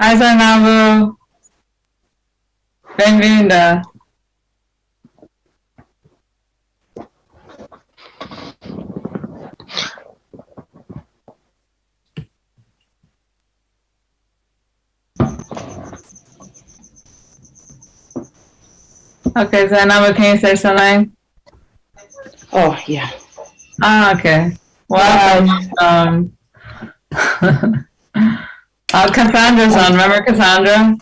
Hi Zainabu, bem-vinda. Okay, Zainabu, can you say something? Oh, yeah. Okay. Welcome. Cassandra's on. Remember Cassandra?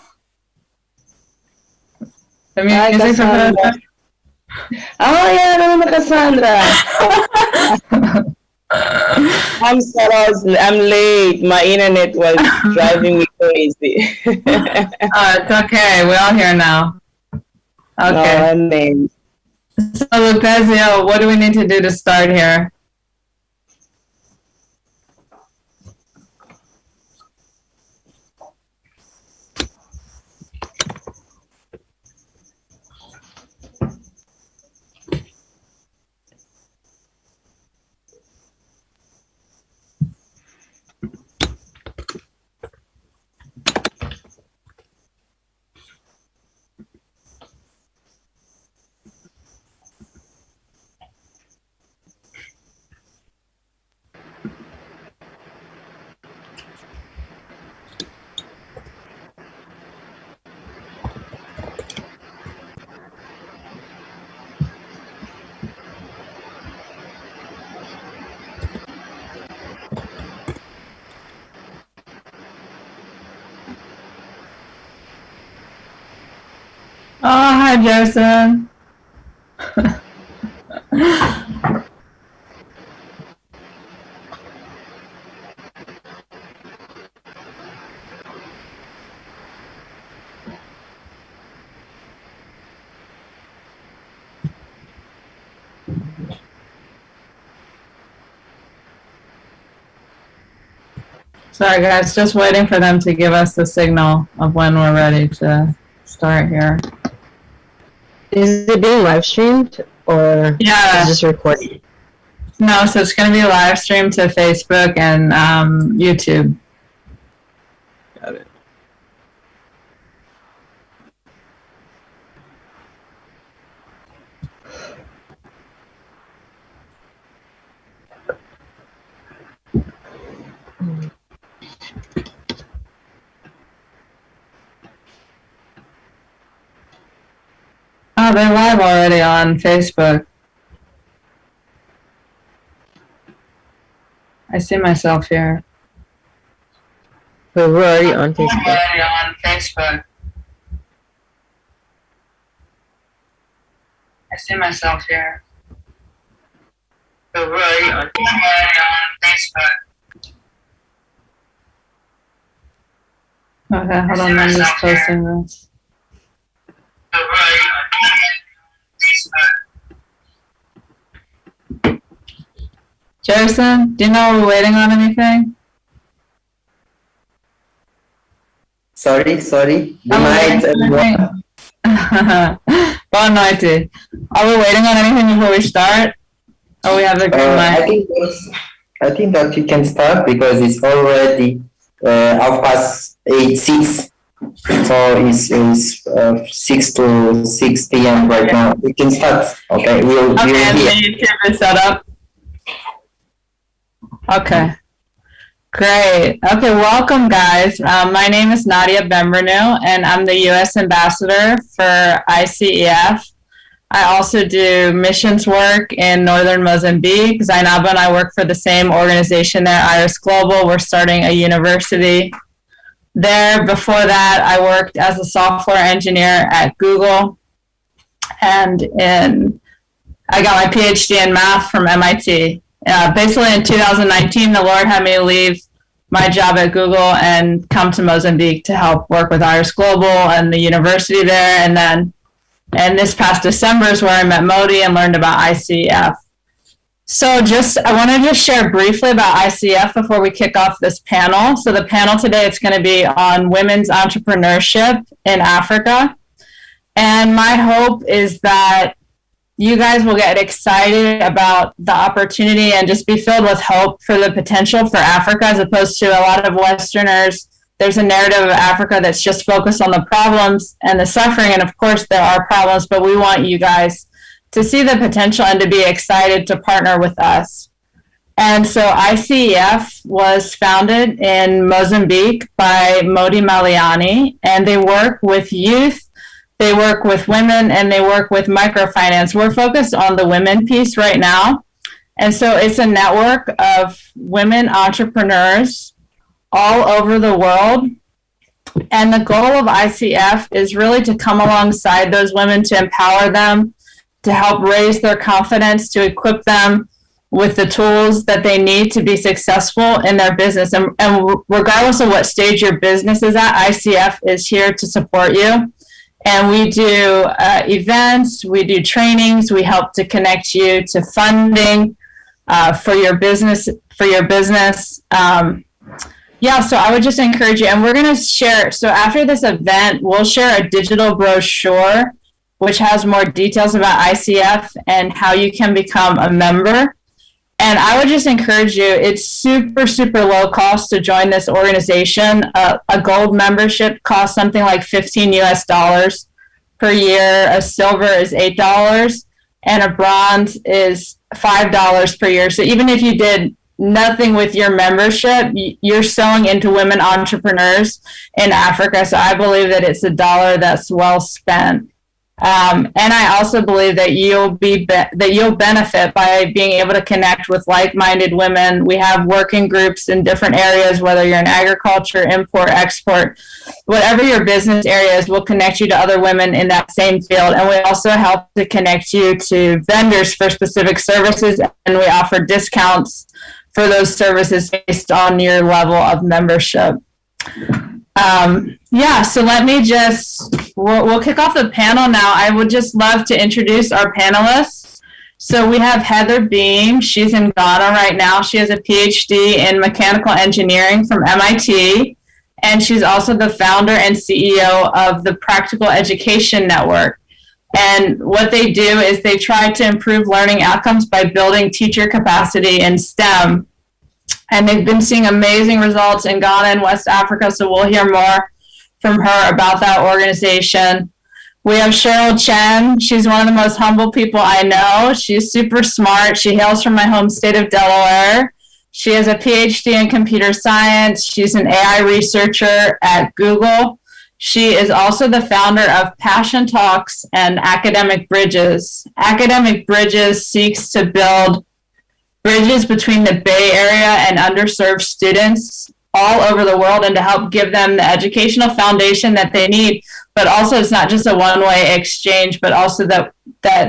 The Hi, music Cassandra. professor? Oh, yeah, I remember Cassandra. I'm sorry, I'm late. My internet was driving me crazy. It's okay. We're all here now. Okay. Oh, man. So, Lupezio, what do we need to do to start here? Oh, hi, Jason. Sorry, guys, just waiting for them to give us the signal of when we're ready to start here. Is it being live streamed or Yeah. is this recorded? No, so it's going to be live streamed to Facebook and YouTube. Got it. Oh, they're live already on Facebook. I see myself here. We're already on Facebook. Already on Facebook. I see myself here. We're already on Facebook. Okay, hold on, I'm just posting this. Jason, do you know we're waiting on anything? Sorry. Good night, everyone. Boa noite. Are we waiting on anything before we start? Oh, we have the green light. I think that you can start because it's already 6:30. So it's 6 to 6 p.m. right now. We can start. Okay, we're Okay, and here. the YouTube is set up. Okay. Great. Okay, welcome, guys. My name is Nadia Bembernu, and I'm the U.S. Ambassador for ICEF. I also do missions work in northern Mozambique. Zainabu and I work for the same organization there, Iris Global. We're starting a university there. Before that, I worked as a software engineer at Google, and I got my PhD in math from MIT. Basically, in 2019, the Lord had me leave my job at Google and come to Mozambique to help work with Iris Global and the university there. And this past December is where I met Modi and learned about ICEF. So I want to just share briefly about ICEF before we kick off this panel. So the panel today, it's going to be on women's entrepreneurship in Africa. And my hope is that you guys will get excited about the opportunity and just be filled with hope for the potential for Africa, as opposed to a lot of Westerners there's a narrative of Africa that's just focused on the problems and the suffering. And of course, there are problems, but we want you guys to see the potential and to be excited to partner with us. And so ICEF was founded in Mozambique by Modi Maliani, and they work with youth, they work with women, and they work with microfinance. We're focused on the women piece right now. And so it's a network of women entrepreneurs all over the world. And the goal of ICF is really to come alongside those women, to empower them, to help raise their confidence, to equip them with the tools that they need to be successful in their business. And regardless of what stage your business is at, ICF is here to support you. And we do events, we do trainings, we help to connect you to funding for your business. Yeah, so I would just encourage you, and we're going to share, so after this event, we'll share a digital brochure which has more details about ICF and how you can become a member. And I would just encourage you, it's super, super low cost to join this organization. A gold membership costs something like $15 per year. A silver is $8, and a bronze is $5 per year. So even if you did nothing with your membership, you're sowing into women entrepreneurs in Africa. So I believe that it's a dollar that's well spent. And I also believe that you'll benefit by being able to connect with like-minded women. We have working groups in different areas, whether you're in agriculture, import, export, whatever your business area is, we'll connect you to other women in that same field. And we also help to connect you to vendors for specific services, and we offer discounts for those services based on your level of membership. So let me we'll kick off the panel now. I would just love to introduce our panelists. So we have Heather Beam. She's in Ghana right now. She has a PhD in mechanical engineering from MIT, and she's also the founder and CEO of the Practical Education Network. And what they do is they try to improve learning outcomes by building teacher capacity in STEM. And they've been seeing amazing results in Ghana and West Africa, so we'll hear more from her about that organization. We have Cheryl Chen. She's one of the most humble people I know. She's super smart. She hails from my home state of Delaware. She has a PhD in computer science. She's an AI researcher at Google. She is also the founder of Passion Talks and Academic Bridges. Academic Bridges seeks to build bridges between the Bay Area and underserved students all over the world, and to help give them the educational foundation that they need. But also, it's not just a one-way exchange, but also that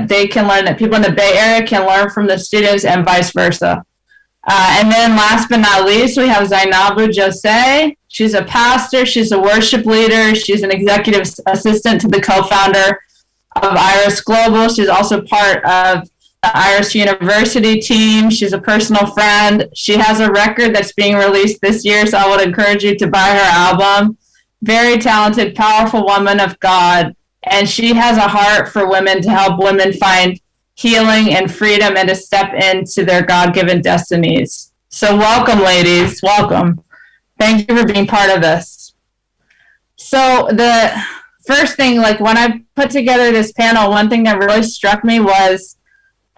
they can learn, that people in the Bay Area can learn from the students and vice versa. And then last but not least, we have Zainabu Jose. She's a pastor. She's a worship leader. She's an executive assistant to the co-founder of Iris Global. She's also part of the Iris University team. She's a personal friend. She has a record that's being released this year, so I would encourage you to buy her album. Very talented, powerful woman of God, and she has a heart for women, to help women find healing and freedom and to step into their God-given destinies. So welcome, ladies. Welcome. Thank you for being part of this. So the first thing, when I put together this panel, one thing that really struck me was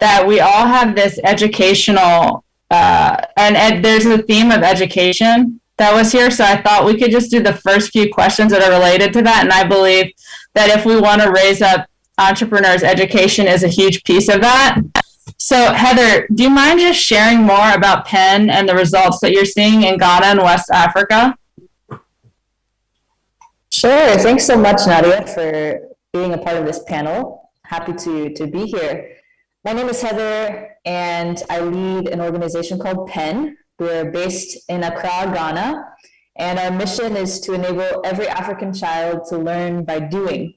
that we all have this educational, and there's a theme of education that was here. So I thought we could just do the first few questions that are related to that. And I believe that if we want to raise up entrepreneurs, education is a huge piece of that. So Heather, do you mind just sharing more about PEN and the results that you're seeing in Ghana and West Africa? Sure. Thanks so much, Nadia, for being a part of this panel. Happy to be here. My name is Heather, and I lead an organization called PEN. We're based in Accra, Ghana, and our mission is to enable every African child to learn by doing.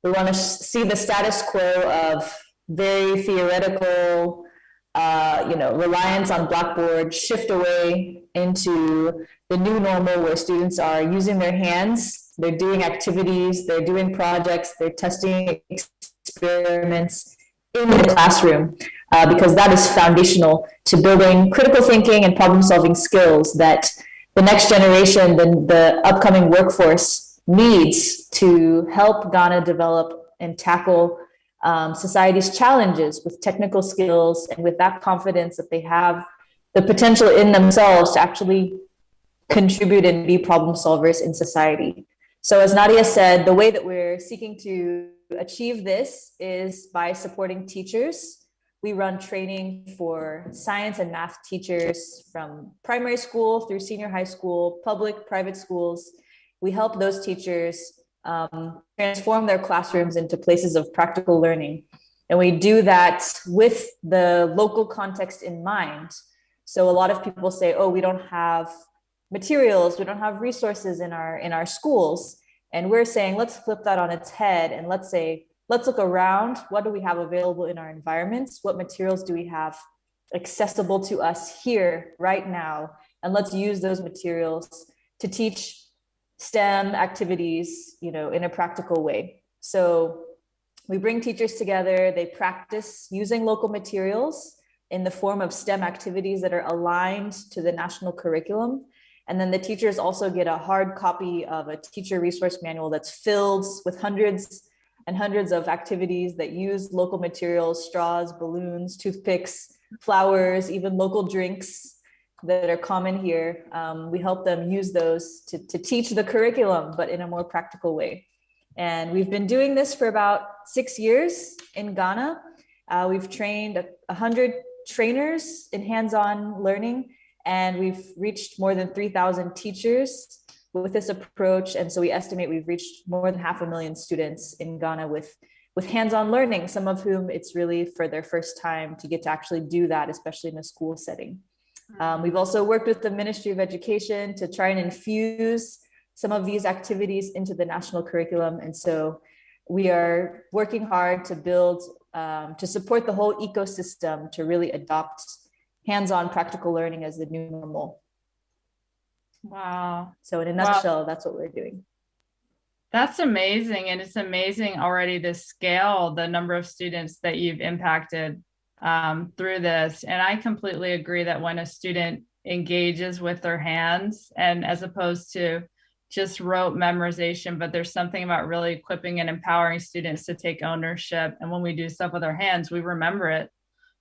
We want to see the status quo of very theoretical, reliance on Blackboard shift away into the new normal, where students are using their hands, they're doing activities, they're doing projects, they're testing experiments in the classroom, because that is foundational to building critical thinking and problem-solving skills that the next generation, the upcoming workforce needs to help Ghana develop and tackle society's challenges with technical skills and with that confidence that they have the potential in themselves to actually contribute and be problem solvers in society. So as Nadia said, the way that we're seeking to achieve this is by supporting teachers. We run training for science and math teachers from primary school through senior high school, public, private schools. We help those teachers transform their classrooms into places of practical learning. And we do that with the local context in mind. So a lot of people say, oh, we don't have materials, we don't have resources in our schools. And we're saying, let's flip that on its head and let's say, let's look around. What do we have available in our environments? What materials do we have accessible to us here right now? And let's use those materials to teach STEM activities, in a practical way. So we bring teachers together, they practice using local materials in the form of STEM activities that are aligned to the national curriculum. And then the teachers also get a hard copy of a teacher resource manual that's filled with hundreds and hundreds of activities that use local materials, straws, balloons, toothpicks, flowers, even local drinks that are common here. We help them use those to teach the curriculum, but in a more practical way. And we've been doing this for about 6 years in Ghana. We've trained 100 trainers in hands-on learning, and we've reached more than 3,000 teachers with this approach. And so we estimate we've reached more than 500,000 students in Ghana with hands-on learning, some of whom it's really for their first time to get to actually do that, especially in a school setting. We've also worked with the Ministry of Education to try and infuse some of these activities into the national curriculum. And so we are working hard to build, to support the whole ecosystem to really adopt hands-on practical learning as the new normal. Wow. So in a nutshell, that's what we're doing. That's amazing. And it's amazing already the scale, the number of students that you've impacted through this. And I completely agree that when a student engages with their hands, and as opposed to just rote memorization, but there's something about really equipping and empowering students to take ownership. And when we do stuff with our hands, we remember it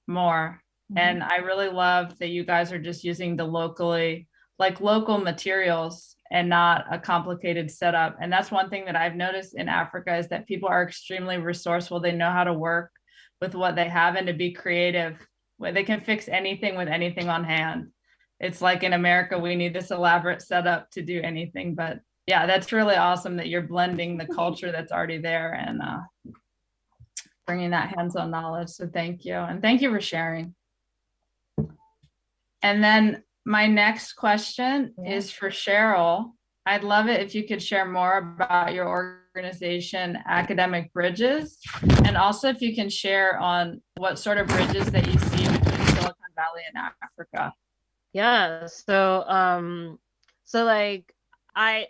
more. Mm-hmm. And I really love that you guys are just using the local materials and not a complicated setup. And that's one thing that I've noticed in Africa is that people are extremely resourceful. They know how to work with what they have and to be creative. They can fix anything with anything on hand. It's like in America, we need this elaborate setup to do anything. But yeah, that's really awesome that you're blending the culture that's already there and bringing that hands-on knowledge. So thank you. And thank you for sharing. And then my next question is for Cheryl. I'd love it if you could share more about your organization, Academic Bridges, and also if you can share on what sort of bridges that you see between Silicon Valley and Africa. Yeah, so like I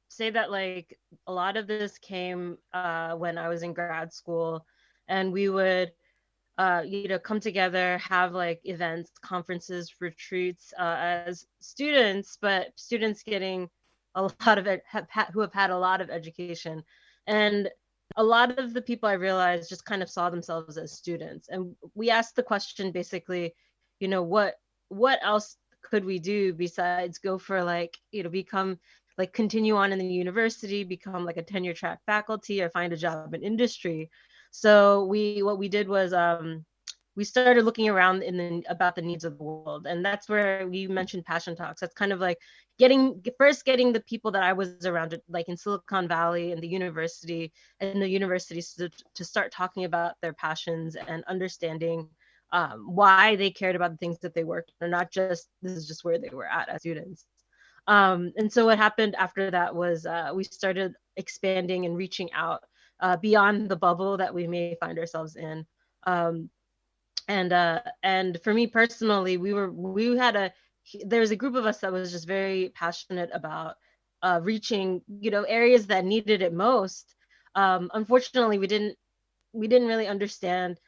say that like a lot of this came when I was in grad school, and we would come together, have like events, conferences, retreats as students, but students getting a lot of it who have had a lot of education. And a lot of the people I realized just kind of saw themselves as students. And we asked the question basically, what else could we do besides go for become continue on in the university, become like a tenure track faculty or find a job in industry. So what we did was we started looking around about the needs of the world. And that's where we mentioned Passion Talks. That's kind of like getting the people that I was around, like in Silicon Valley and the universities to start talking about their passions and understanding why they cared about the things that they worked on, not just, this is just where they were at as students. And so what happened after that was we started expanding and reaching out beyond the bubble that we may find ourselves in. And for me personally, there was a group of us that was just very passionate about reaching, areas that needed it most. Unfortunately, we didn't really understand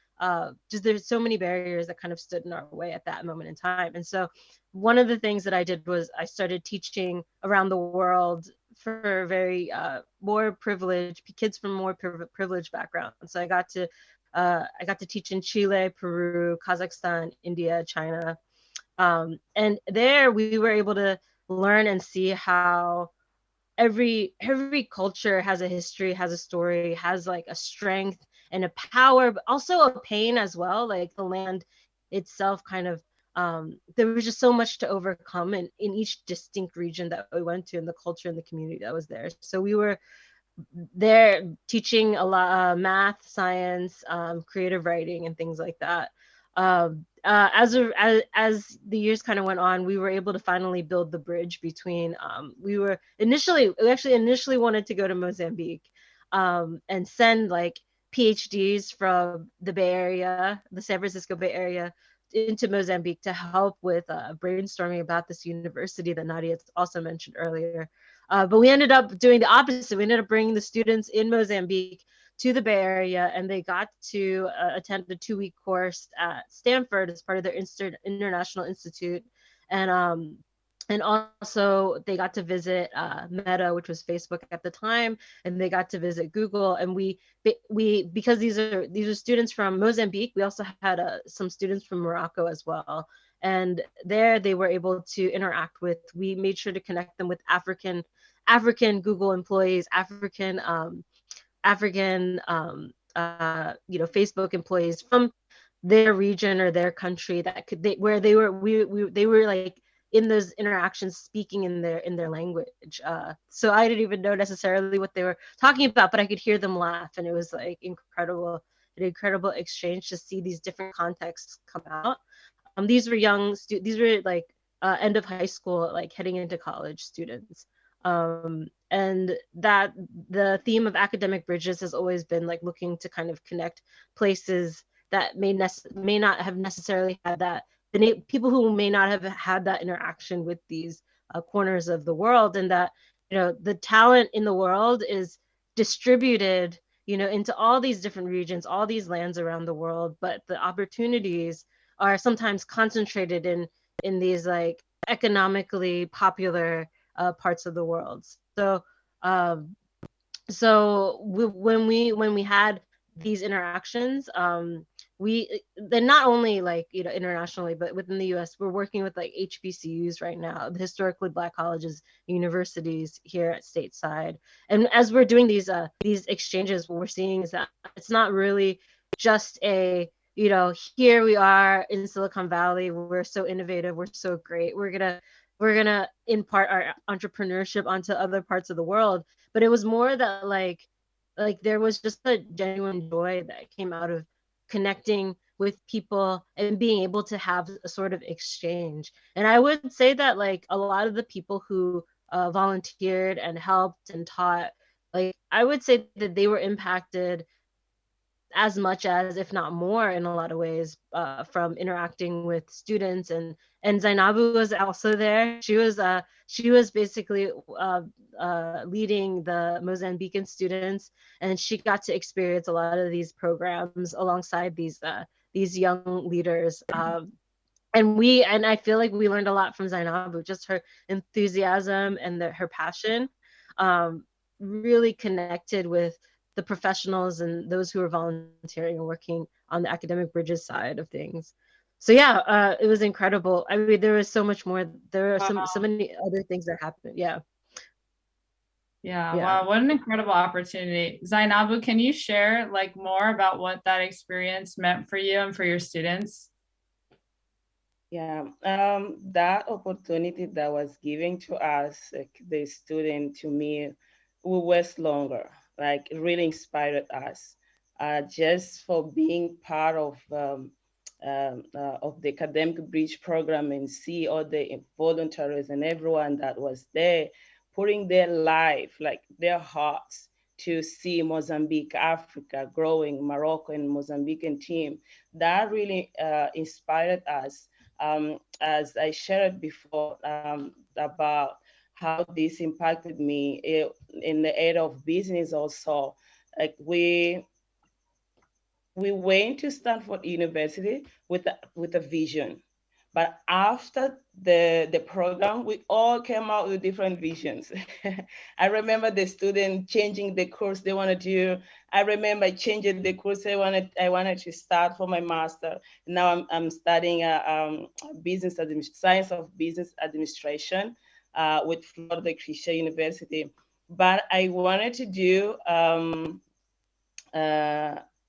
just there's so many barriers that kind of stood in our way at that moment in time. And so one of the things that I did was I started teaching around the world for very more privileged kids from more privileged backgrounds. So I got to teach in Chile, Peru, Kazakhstan, India, China, and there we were able to learn and see how every culture has a history, has a story, has like a strength and a power, but also a pain as well. Like the land itself kind of there was just so much to overcome in each distinct region that we went to, and the culture and the community that was there. So we were there teaching a lot math, science, creative writing, and things like that. As the years kind of went on, we were able to finally build the bridge between. We actually initially wanted to go to Mozambique, and send like PhDs from the Bay Area, the San Francisco Bay Area, into Mozambique to help with brainstorming about this university that Nadia also mentioned earlier. But we ended up doing the opposite. We ended up bringing the students in Mozambique to the Bay Area, and they got to attend a 2-week course at Stanford as part of their International Institute. And also they got to visit Meta, which was Facebook at the time, and they got to visit Google. And we because these are students from Mozambique, we also had some students from Morocco as well. And there they were able to interact with. We made sure to connect them with African Google employees, African Facebook employees from their region or their country that they were like in those interactions speaking in their language. So I didn't even know necessarily what they were talking about, but I could hear them laugh, and it was like an incredible exchange to see these different contexts come out. These were like end of high school, like heading into college students. And that the theme of academic bridges has always been like looking to kind of connect places that may not have necessarily had that, people who may not have had that interaction with these corners of the world, and that the talent in the world is distributed into all these different regions, all these lands around the world, but the opportunities are sometimes concentrated in these like economically popular parts of the world. So when we had these interactions, then not only like internationally, but within the US, we're working with like HBCUs right now, the historically Black colleges, universities here at stateside. And as we're doing these exchanges, what we're seeing is that it's not really just a here we are in Silicon Valley, we're so innovative, we're so great, we're gonna impart our entrepreneurship onto other parts of the world. But it was more that like there was just a genuine joy that came out of connecting with people and being able to have a sort of exchange. And I would say that like a lot of the people who volunteered and helped and taught, like I would say that they were impacted as much as, if not more, in a lot of ways, from interacting with students. And Zainabu was also there. She was basically leading the Mozambican students, and she got to experience a lot of these programs alongside these young leaders. And I feel like we learned a lot from Zainabu, just her enthusiasm and her passion really connected with the professionals and those who are volunteering and working on the academic bridges side of things. So yeah, it was incredible. I mean, there was so much more. There are so many other things that happened. Yeah. Yeah. Wow. What an incredible opportunity. Zainabu, can you share like more about what that experience meant for you and for your students? Yeah, that opportunity that was given to us, like the student, to me, will last longer. Like it really inspired us, just for being part of the academic bridge program, and see all the volunteers and everyone that was there, putting their life, like their hearts, to see Mozambique, Africa growing, Morocco and Mozambican team. That really inspired us. As I shared before, about how this impacted me in the area of business also. Like we we went to Stanford University with a vision. But after the program, we all came out with different visions. I remember the student changing the course they want to do. I remember changing the course I wanted to start for my master. Now I'm studying science of business administration with Florida Christian University. But I wanted to do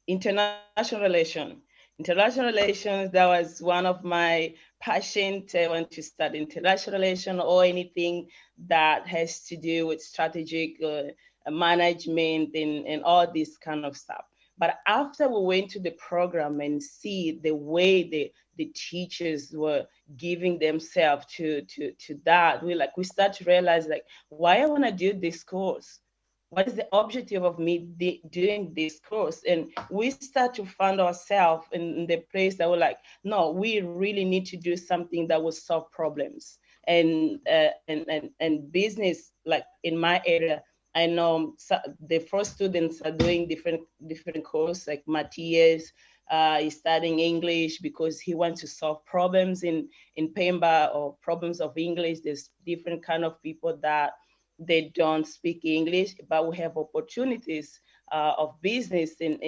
international relations. International relations, that was one of my passions. I want to study international relations or anything that has to do with strategic management and all this kind of stuff. But after we went to the program and see the way the teachers were giving themselves to that, we start to realize like, why I want to do this course? What is the objective of me doing this course? And we start to find ourselves in the place that we're like, no, we really need to do something that will solve problems. And business, like in my area, I know the first students are doing different courses, like Matthias is studying English because he wants to solve problems in Pemba or problems of English. There's different kind of people that they don't speak English, but we have opportunities of business in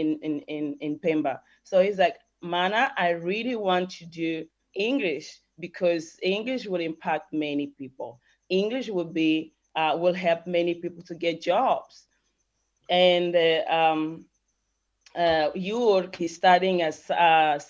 Pemba. So it's like, Mana, I really want to do English because English will impact many people. English will help many people to get jobs. And York is studying as science.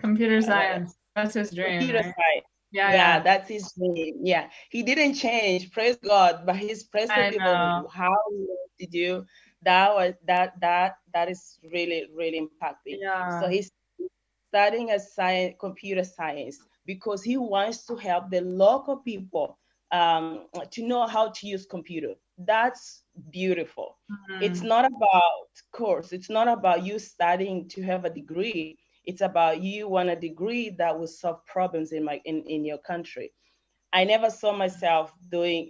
Computer science. That's his dream. Computer right? science. Yeah, Yeah, that's his dream. Yeah, he didn't change, praise God, but his perspective of how he wants to do that is really, really impacting. Yeah. So he's studying as computer science because he wants to help the local people to know how to use computer. That's beautiful. It's not about course. It's not about you studying to have a degree. It's about you want a degree that will solve problems in your country. I never saw myself doing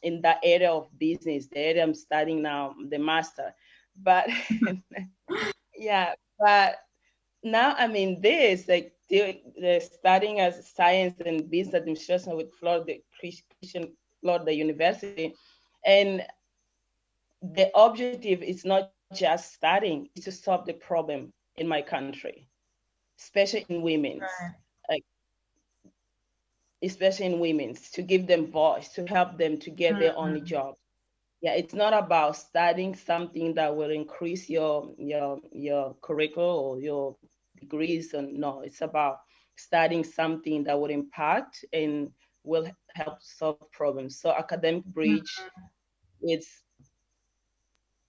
in that area of business, the area I'm studying now, the master. But yeah, but now I'm in this, like studying as science and business administration with Christian Florida University. And the objective is not just studying, it's to solve the problem in my country, especially in women's, like especially in women's, to give them voice, to help them to get their only job. Yeah, it's not about studying something that will increase your curriculum or your degrees. And no, it's about studying something that will impact and will help solve problems. So academic bridge, it's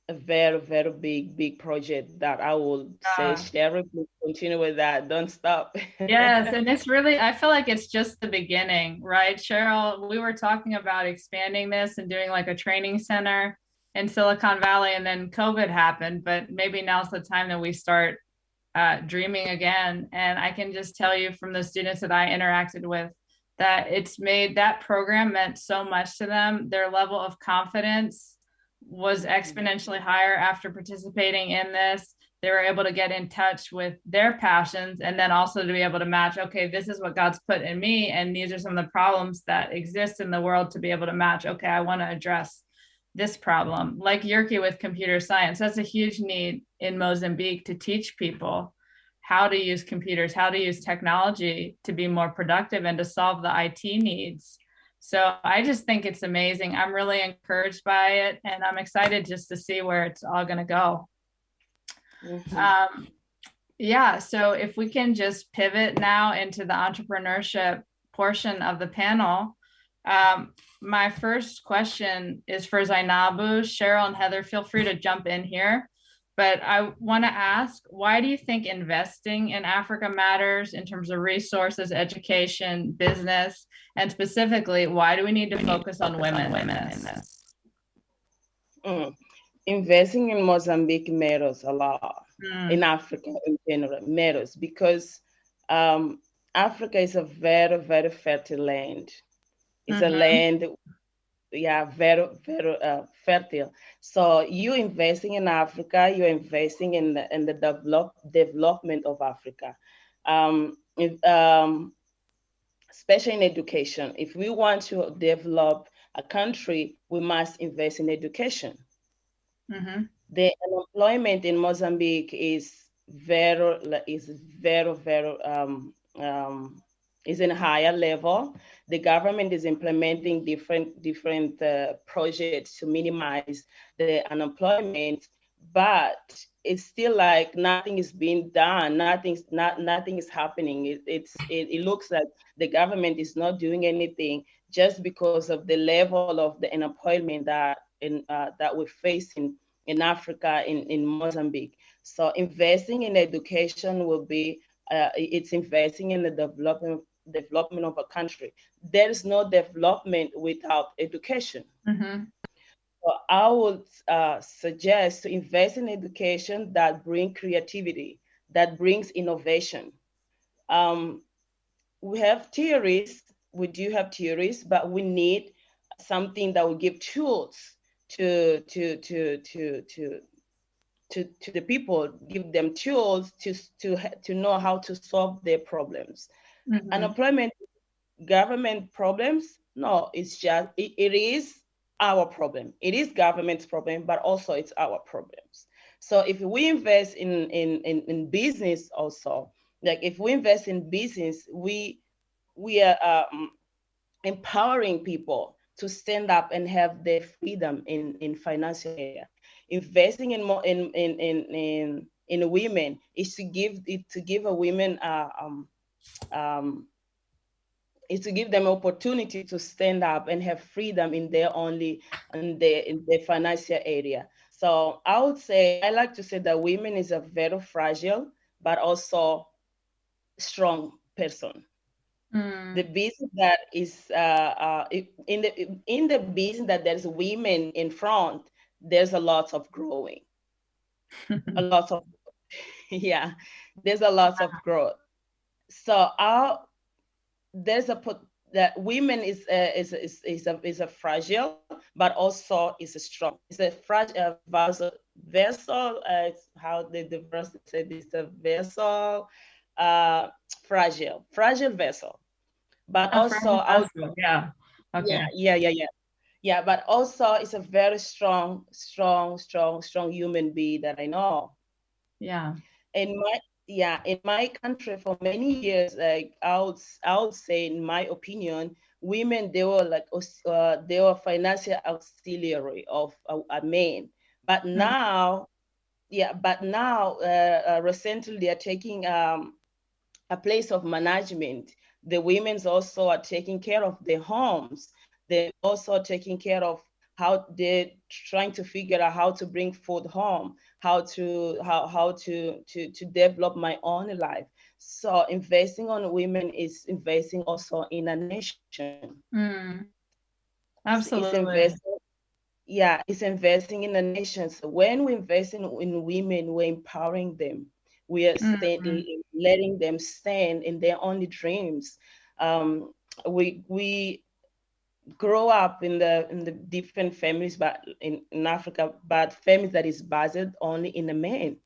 a very, very big project that I will say, Cheryl, please continue with that. Don't stop. Yes, and it's really, I feel like it's just the beginning, right? Cheryl, we were talking about expanding this and doing like a training center in Silicon Valley, and then COVID happened, but maybe now's the time that we start dreaming again. And I can just tell you from the students that I interacted with that it's made, that program meant so much to them. Their level of confidence was exponentially higher after participating in this. They were able to get in touch with their passions, and then also to be able to match, okay, this is what God's put in me, and these are some of the problems that exist in the world, to be able to match, okay, I want to address this problem. Like Yerke with computer science, that's a huge need in Mozambique, to teach people how to use computers, how to use technology to be more productive and to solve the IT needs. So I just think it's amazing. I'm really encouraged by it, and I'm excited just to see where it's all going to go. Yeah, so if we can just pivot now into the entrepreneurship portion of the panel. My first question is for Zainabu. Cheryl and Heather, feel free to jump in here. But I want to ask, why do you think investing in Africa matters in terms of resources, education, business, and specifically, why do we need to focus on women in this? Investing in Mozambique matters a lot. In Africa in general matters because Africa is a very, very fertile land. It's a land fertile. So you investing in Africa, you're investing in the development of Africa. Especially in education. If we want to develop a country, we must invest in education. Mm-hmm. The unemployment in Mozambique is very is in a higher level. The government is implementing different projects to minimize the unemployment, but it's still like nothing is being done. Nothing is happening. It looks like the government is not doing anything just because of the level of the unemployment that we're facing in Africa, in Mozambique. So investing in education will be it's investing in the development of a country. There is no development without education. Mm-hmm. So I would suggest to invest in education that brings creativity, that brings innovation. We have theories, we do have theories, but we need something that will give tools to the people, give them tools to know how to solve their problems. Mm-hmm. Unemployment, government problems? No, it's just it is our problem. It is government's problem, but also it's our problems. So if we invest in business also, like if we invest in business, we are empowering people to stand up and have their freedom in financial area. Investing in more in women is to give a women is to give them opportunity to stand up and have freedom in their financial area. So I would say, I like to say that women is a very fragile but also strong person. The business that is in the business that there's women in front, there's a lot of growing, a lot of yeah, there's a lot of growth. So there's a put that women is a fragile, but also is a strong. It's a fragile vessel. It's how the verse said it's a vessel, fragile vessel. But also, yeah. Okay. Yeah. But also, it's a very strong human being that I know. Yeah. In my country for many years, like I would say, in my opinion, women, they were like they were financial auxiliary of a man. But now, recently they are taking a place of management. The women's also are taking care of their homes. They're also taking care of how they're trying to figure out how to bring food home, how to develop my own life. So investing on women is investing also in a nation. Absolutely. It's investing in a nation. So when we invest in women, we're empowering them. We are letting them stand in their only dreams. We grow up in the different families, but in Africa, but families that is based only in a man.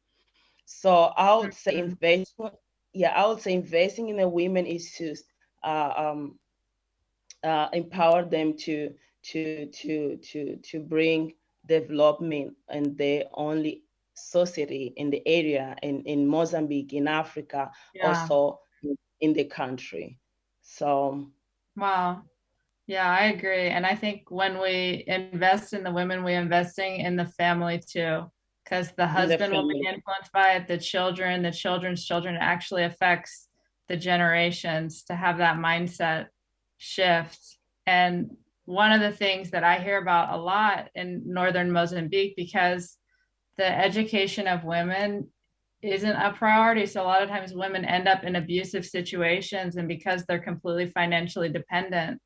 So I would say investing in the women is to empower them to bring development in their only society, in the area, in Mozambique, in Africa, also in the country. So wow. Yeah, I agree. And I think when we invest in the women, we're investing in the family too, because the husband will be influenced by it, the children's children. It actually affects the generations to have that mindset shift. And one of the things that I hear about a lot in northern Mozambique, because the education of women isn't a priority. So a lot of times women end up in abusive situations, and because they're completely financially dependent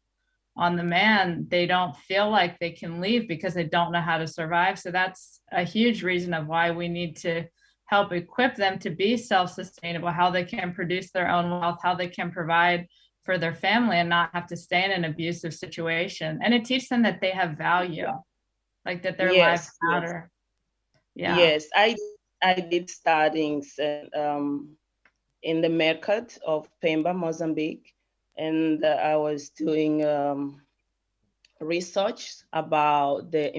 on the man, they don't feel like they can leave because they don't know how to survive. So that's a huge reason of why we need to help equip them to be self-sustainable, how they can produce their own wealth, how they can provide for their family and not have to stay in an abusive situation. And it teaches them that they have value, like that their lives matter. Yeah. Yes, I did studies in the market of Pemba, Mozambique, and I was doing research about the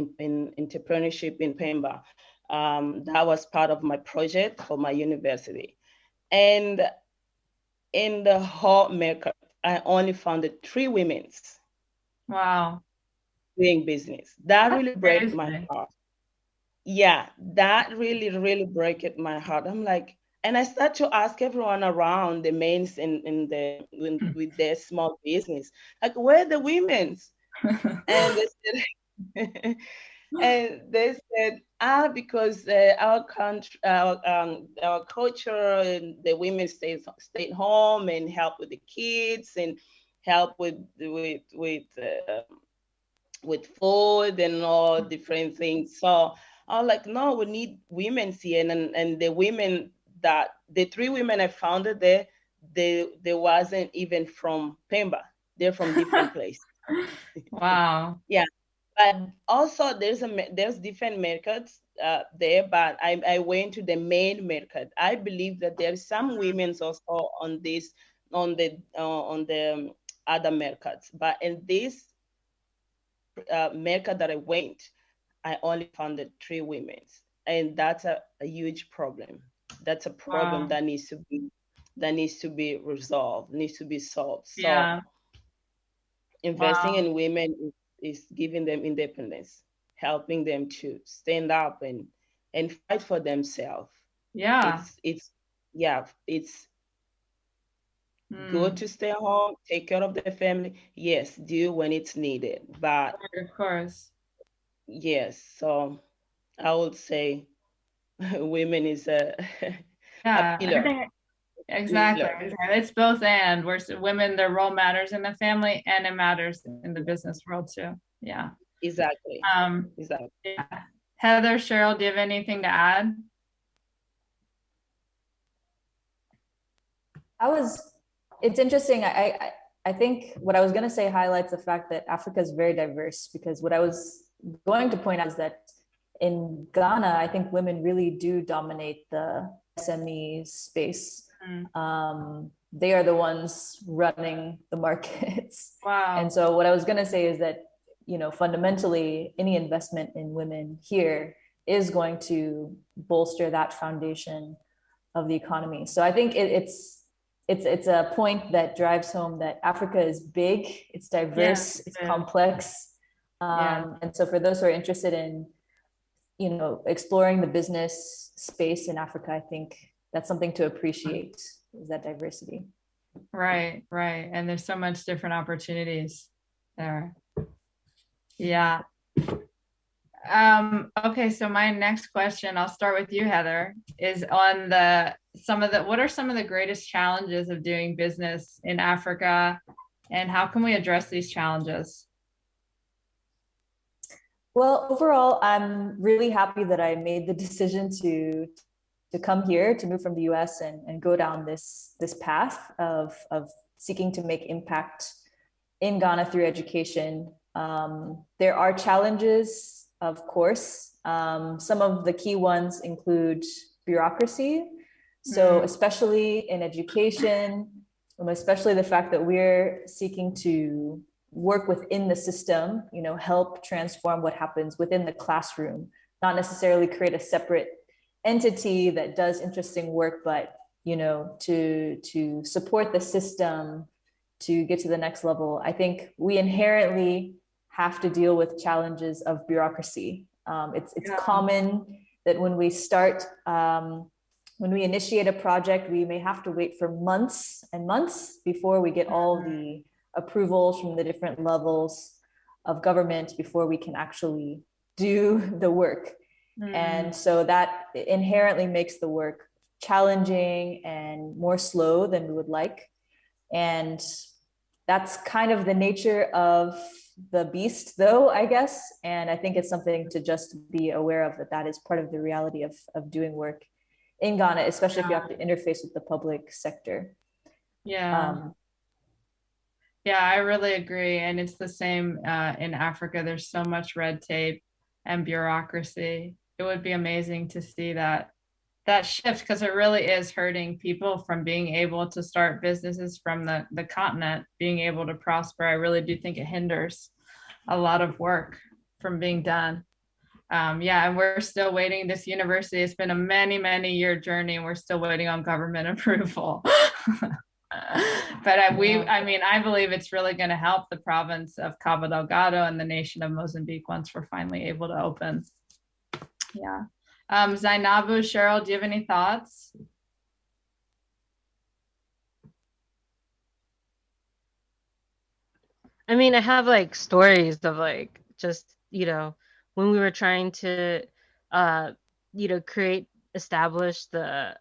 entrepreneurship in Pemba. That was part of my project for my university. And in the whole market, I only found 3 women. Wow. Doing business. That really broke my heart. Yeah, that really broke my heart. I'm like, and I start to ask everyone around the men with their small business, like, where are the women's? And they said, and they said, because our country, our culture, and the women stay home and help with the kids and help with food and all different things. So I was like, no, we need women here. And the women the 3 women I found there, they wasn't even from Pemba. They're from different places. Wow. Yeah. But also there's different markets there, but I went to the main market. I believe that there's some women's also on the other markets, but in this market that I went, I only found 3 women, and that's a huge problem. That's a problem Wow. that needs to be resolved, needs to be solved. So Yeah. investing in women is giving them independence, helping them to stand up and fight for themselves. Yeah. It's good to stay home, take care of the family. Yes, do when it's needed, but of course. yes. So I would say women is a Yeah. pillar. Exactly. Pillar. It's both and. Where women, their role matters in the family and it matters in the business world too. Yeah. Exactly. Exactly. Yeah. Heather, Cheryl, do you have anything to add? It's interesting. I think what I was going to say highlights the fact that Africa is very diverse, because what I was going to point out is that in Ghana, I think women really do dominate the SME space. They are the ones running the markets. Wow. And so what I was going to say is that, fundamentally, any investment in women here is going to bolster that foundation of the economy. So I think it's a point that drives home that Africa is big, it's diverse, it's complex. And so for those who are interested in, exploring the business space in Africa, I think that's something to appreciate, is that diversity. Right. And there's so much different opportunities there. Yeah. Okay, so my next question, I'll start with you, Heather, is on what are some of the greatest challenges of doing business in Africa, and how can we address these challenges? Well, overall, I'm really happy that I made the decision to come here, to move from the US and go down this path of seeking to make impact in Ghana through education. There are challenges, of course. Some of the key ones include bureaucracy. So especially in education, especially the fact that we're seeking to work within the system, help transform what happens within the classroom, not necessarily create a separate entity that does interesting work, but to support the system to get to the next level. I think we inherently have to deal with challenges of bureaucracy. It's common that when we start, when we initiate a project, we may have to wait for months and months before we get all the approvals from the different levels of government before we can actually do the work. And so that inherently makes the work challenging and more slow than we would like. And that's kind of the nature of the beast, though, I guess. And I think it's something to just be aware of, that is part of the reality of doing work in Ghana, especially if you have to interface with the public sector. Yeah, I really agree. And it's the same in Africa. There's so much red tape and bureaucracy. It would be amazing to see that shift, because it really is hurting people from being able to start businesses from the continent, being able to prosper. I really do think it hinders a lot of work from being done. Yeah, and we're still waiting. This university, it's been a many year journey, and we're still waiting on government approval. But I mean, I believe it's really going to help the province of Cabo Delgado and the nation of Mozambique once we're finally able to open. Yeah. Zainabu, Cheryl, do you have any thoughts? I mean, I have like stories of like just, when we were trying to establish the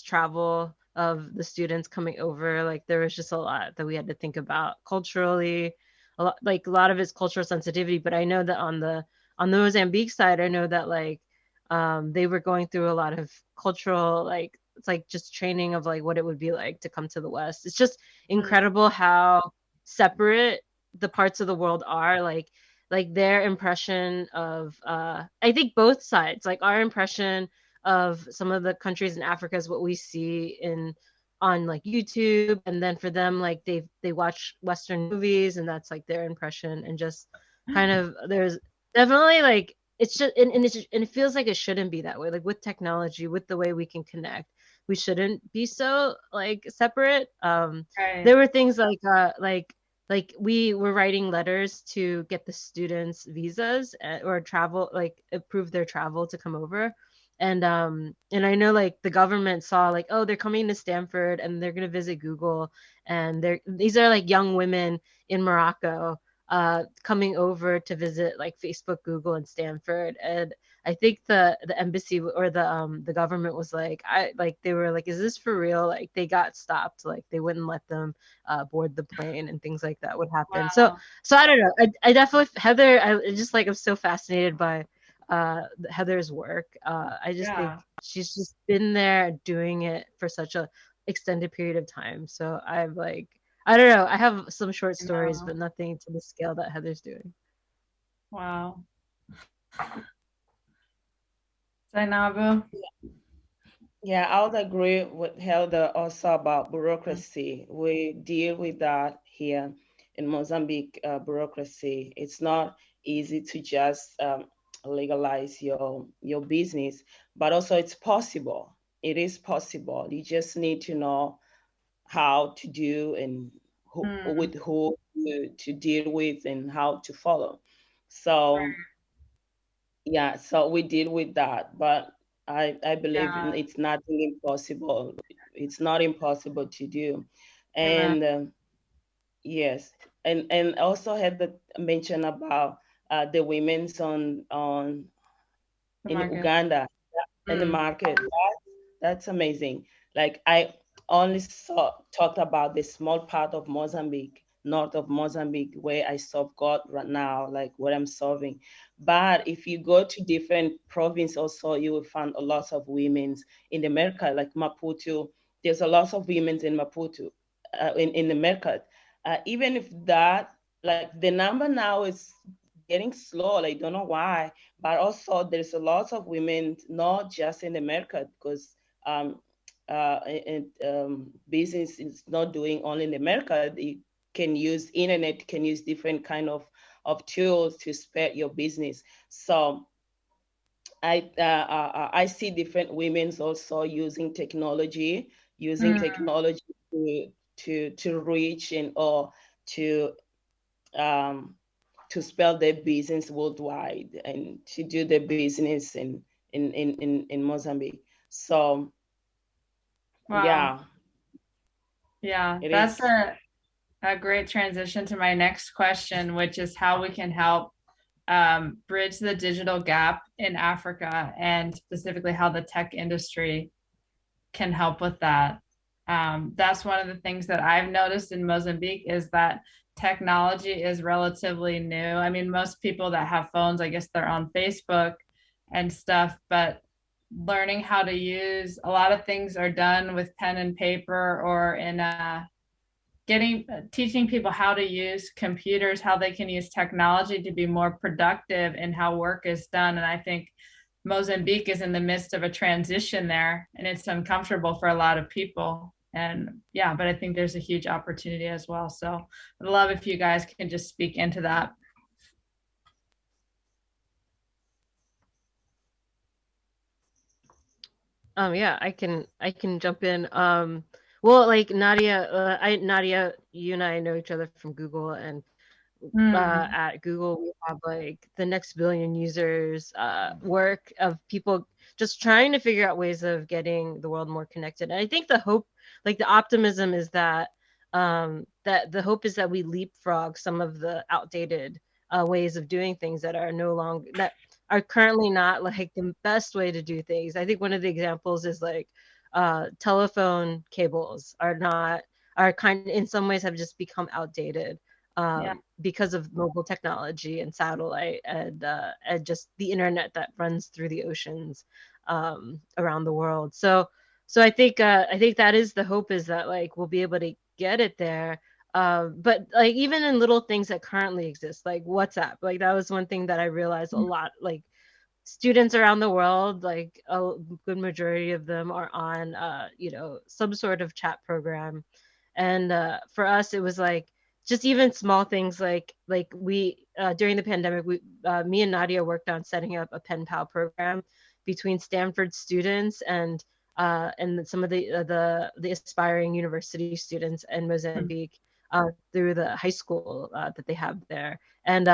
travel of the students coming over, like there was just a lot that we had to think about culturally, a lot of it's cultural sensitivity. But I know that on the Mozambique side, I know that like they were going through a lot of cultural, like it's like just training of like what it would be like to come to the West. It's just incredible how separate the parts of the world are, like their impression of I think both sides, like our impression of some of the countries in Africa is what we see in on like YouTube, and then for them like they watch Western movies and that's like their impression. And just kind of there's definitely like it's just and it feels like it shouldn't be that way. Like with technology, with the way we can connect, we shouldn't be so like separate. Right. There were things like we were writing letters to get the students visas, or travel, like approve their travel to come over. And I know like the government saw like, oh, they're coming to Stanford and they're going to visit Google, and these are like young women in Morocco coming over to visit like Facebook, Google, and Stanford. And I think the embassy or the government was like, they were like, is this for real? Like they got stopped, like they wouldn't let them board the plane, and things like that would happen. So Wow. I don't know. I definitely, Heather, I just like, I'm so fascinated by Heather's work. I just think Yeah. she's just been there doing it for such a extended period of time. So I'm like, I don't know. I have some short stories, No. but nothing to the scale that Heather's doing. Wow. Zainabu? Yeah, I would agree with Helder also about bureaucracy. We deal with that here in Mozambique, bureaucracy. It's not easy to just legalize your business, but also it's possible. It is possible. You just need to know how to do and with who to deal with and how to follow. So yeah, so we deal with that, but I believe Yeah. it's nothing impossible. It's not impossible to do. Amen. And yes, and also had the mention about the women's on The in market. Uganda in the Mm. market. That's amazing. Like I only talked about the small part of Mozambique, north of Mozambique, where I serve God right now, like what I'm serving. But if you go to different provinces also, you will find a lot of women's in America, like Maputo. There's a lot of women's in Maputo, in America. Even if that, like the number now is getting slow. I don't know why, but also there's a lot of women, not just in America, because business is not doing only in America. You can use internet, can use different kind of tools to spread your business. So I see different women's also using technology, Mm. to reach and or um, to spell their business worldwide and to do their business in Mozambique. So Wow. yeah, Yeah, it that's is. a great transition to my next question, which is how we can help bridge the digital gap in Africa, and specifically how the tech industry can help with that. That's one of the things that I've noticed in Mozambique is that technology is relatively new. I mean, most people that have phones, I guess they're on Facebook and stuff, but learning how to use a lot of things are done with pen and paper or in a teaching people how to use computers, how they can use technology to be more productive in how work is done. And I think Mozambique is in the midst of a transition there, and it's uncomfortable for a lot of people. And yeah, but I think there's a huge opportunity as well. So I'd love if you guys can just speak into that. Yeah, I can jump in. Well, like Nadia, you and I know each other from Google, and at Google we have like the next billion users work of people just trying to figure out ways of getting the world more connected. And I think the hope, like the optimism, is that that the hope is that we leapfrog some of the outdated ways of doing things that are no longer that are currently not like the best way to do things. I think one of the examples is like telephone cables are kind in some ways have just become outdated because of mobile technology and satellite and just the internet that runs through the oceans around the world. So I think that is the hope, is that like we'll be able to get it there. But like even in little things that currently exist, like WhatsApp, like that was one thing that I realized a lot. Like students around the world, like a good majority of them are on, some sort of chat program. And for us, it was like just even small things like we during the pandemic, me and Nadia worked on setting up a pen pal program between Stanford students and some of the aspiring university students in Mozambique through the high school that they have there. And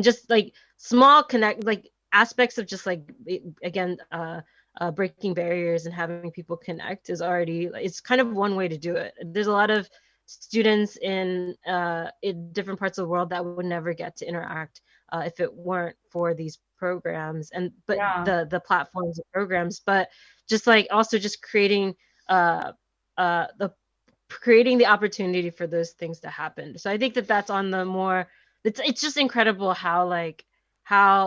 just like small connect like aspects of just like again breaking barriers and having people connect is already, it's kind of one way to do it. There's a lot of students in different parts of the world that would never get to interact if it weren't for these programs but the platforms and programs, but just like also just creating the opportunity for those things to happen. So I think that that's on the more, it's just incredible how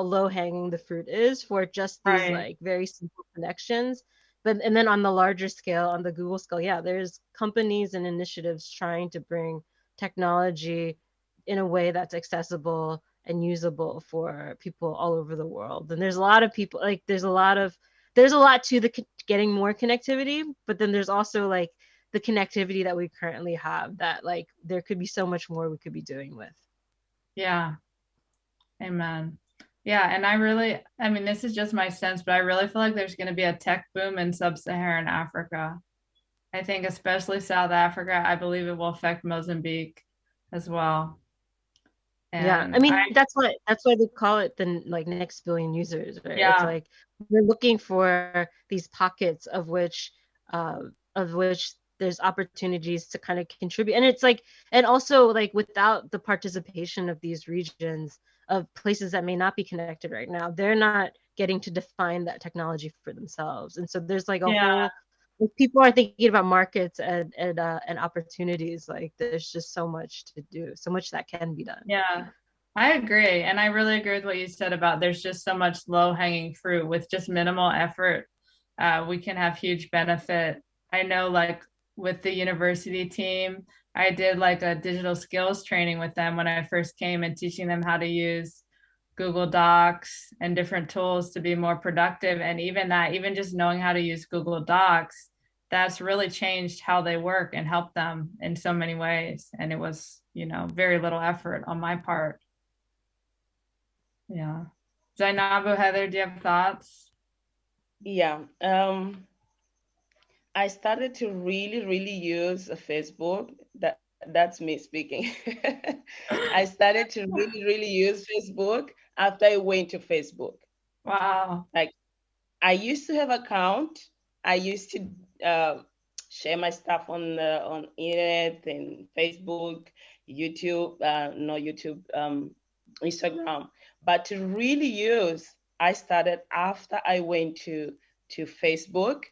low hanging the fruit is for just these like very simple connections. And then on the larger scale, on the Google scale, yeah, there's companies and initiatives trying to bring technology in a way that's accessible and usable for people all over the world. And there's a lot of people, like there's a lot to the getting more connectivity, but then there's also like the connectivity that we currently have that like there could be so much more we could be doing with. Yeah. Amen. Yeah. And I mean, this is just my sense, but I really feel like there's going to be a tech boom in sub-Saharan Africa. I think especially South Africa. I believe it will affect Mozambique as well. And yeah, I mean that's why they call it the like next billion users, right? Yeah. It's like we're looking for these pockets of which there's opportunities to kind of contribute. And it's like, and also like without the participation of these regions of places that may not be connected right now, they're not getting to define that technology for themselves. And so there's like a whole, if people are thinking about markets and opportunities, like there's just so much to do, so much that can be done. Yeah, I agree. And I really agree with what you said about there's just so much low hanging fruit with just minimal effort. We can have huge benefit. I know like with the university team, I did like a digital skills training with them when I first came and teaching them how to use Google Docs and different tools to be more productive. And even just knowing how to use Google Docs, that's really changed how they work and helped them in so many ways. And it was, very little effort on my part. Yeah. Zainabu, Heather, do you have thoughts? Yeah. I started to really, really use Facebook. That's me speaking. I started to really, really use Facebook after I went to Facebook. Wow. Like I used to have an account. I used to share my stuff on internet and Facebook, YouTube, no YouTube, Instagram. But to really use, I started after I went to Facebook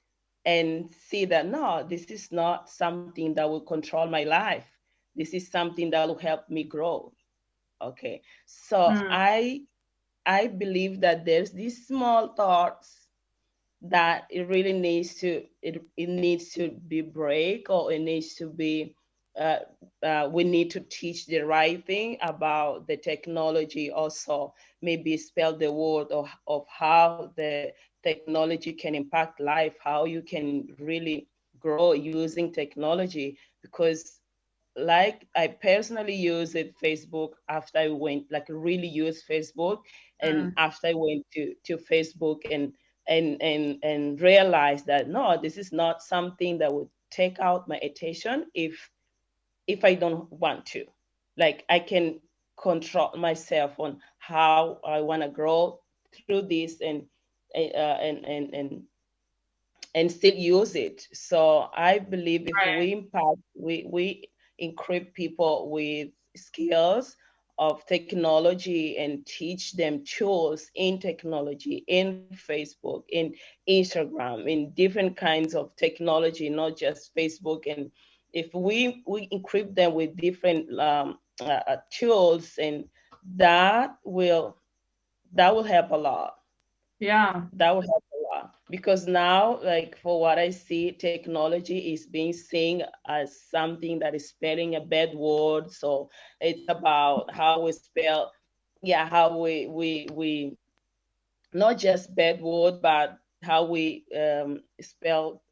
and see that no, this is not something that will control my life. This is something that will help me grow. Okay, so I believe that there's these small thoughts that it really needs to it needs to be break, or it needs to be we need to teach the right thing about the technology also, maybe spell the word of how the technology can impact life, how you can really grow using technology. Because like I personally use it Facebook after I went, like really use Facebook, and after I went to Facebook and realized that no, this is not something that would take out my attention if I don't want to. Like I can control myself on how I want to grow through this and still use it. So I believe if Right. we impact, we equip people with skills of technology and teach them tools in technology, in Facebook, in Instagram, in different kinds of technology, not just Facebook. And if we equip them with different tools, and that will help a lot. Yeah. That will help a lot, because now, like for what I see, technology is being seen as something that is spelling a bad word. So it's about how we spell, yeah, how we not just bad word, but how we spell,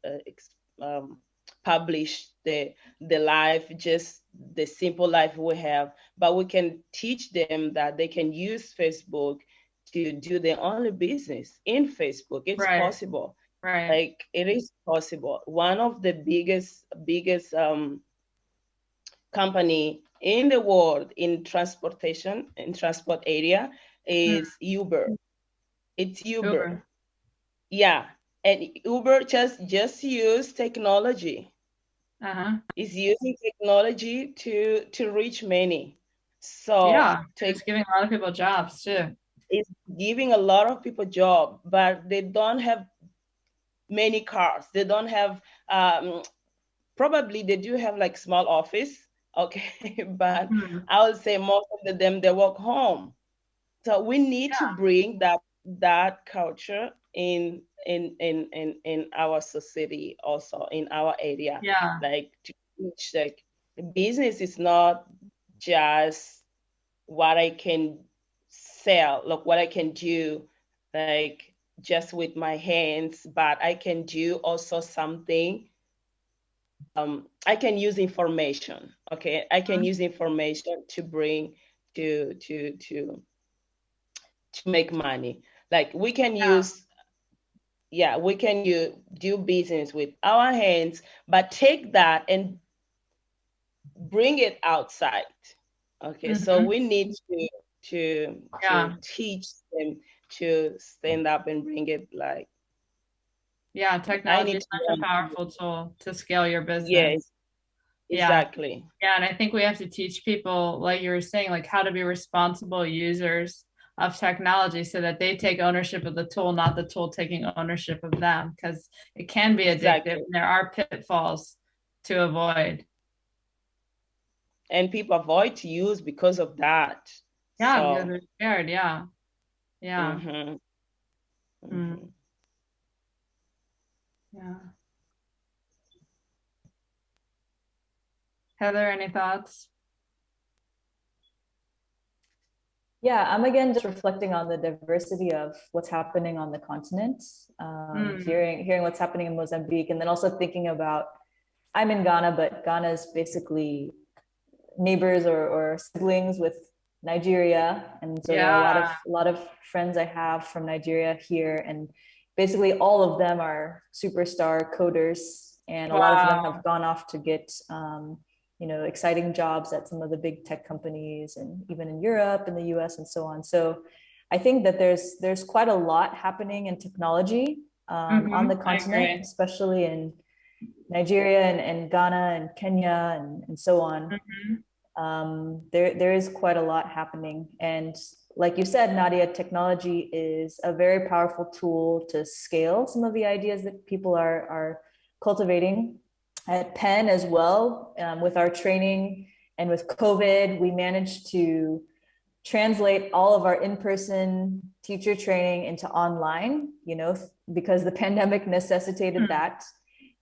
publish the life, just the simple life we have. But we can teach them that they can use Facebook to do their only business in Facebook. It's Right. possible. Right. Like it is possible. One of the biggest company in the world in transportation, in transport area, is Uber. It's Uber. Uber. Yeah. And Uber just use technology. Is using technology to reach many. So Yeah. It's giving a lot of people jobs too. it's giving a lot of people job, but they don't have many cars. They don't have, probably they do have like small office, okay, but I would say most of them they work home. So we need to bring that culture in our society, also in our area. Yeah. Like to teach, like business is not just what I can sell, like what I can do, like just with my hands, but I can do also something. I can use information. Okay, I can use information to bring to make money. Like we can use, yeah, we can do business with our hands, but take that and bring it outside. Okay, so we need to teach them to stand up and bring it, like Yeah, I technology need is to such a learn. powerful tool to scale your business. Yes, Yeah. exactly. Yeah, and I think we have to teach people, like you were saying, like how to be responsible users of technology so that they take ownership of the tool, not the tool taking ownership of them, because it can be addictive. Exactly. And there are pitfalls to avoid. And people avoid to use because of that. Yeah, So, because they're scared. Yeah. Yeah. Yeah. Heather, any thoughts? Yeah, I'm again just reflecting on the diversity of what's happening on the continent, hearing what's happening in Mozambique, and then also thinking about, I'm in Ghana, but Ghana is basically neighbors or siblings with Nigeria, and so there are a lot of friends I have from Nigeria here, and basically all of them are superstar coders, and a lot of them have gone off to get exciting jobs at some of the big tech companies, and even in Europe and the US and so on. So I think that there's quite a lot happening in technology on the continent, especially in Nigeria and Ghana and Kenya and so on. There is quite a lot happening. And like you said, Nadia, technology is a very powerful tool to scale some of the ideas that people are cultivating. At Penn as well, with our training and with COVID, we managed to translate all of our in-person teacher training into online, because the pandemic necessitated that.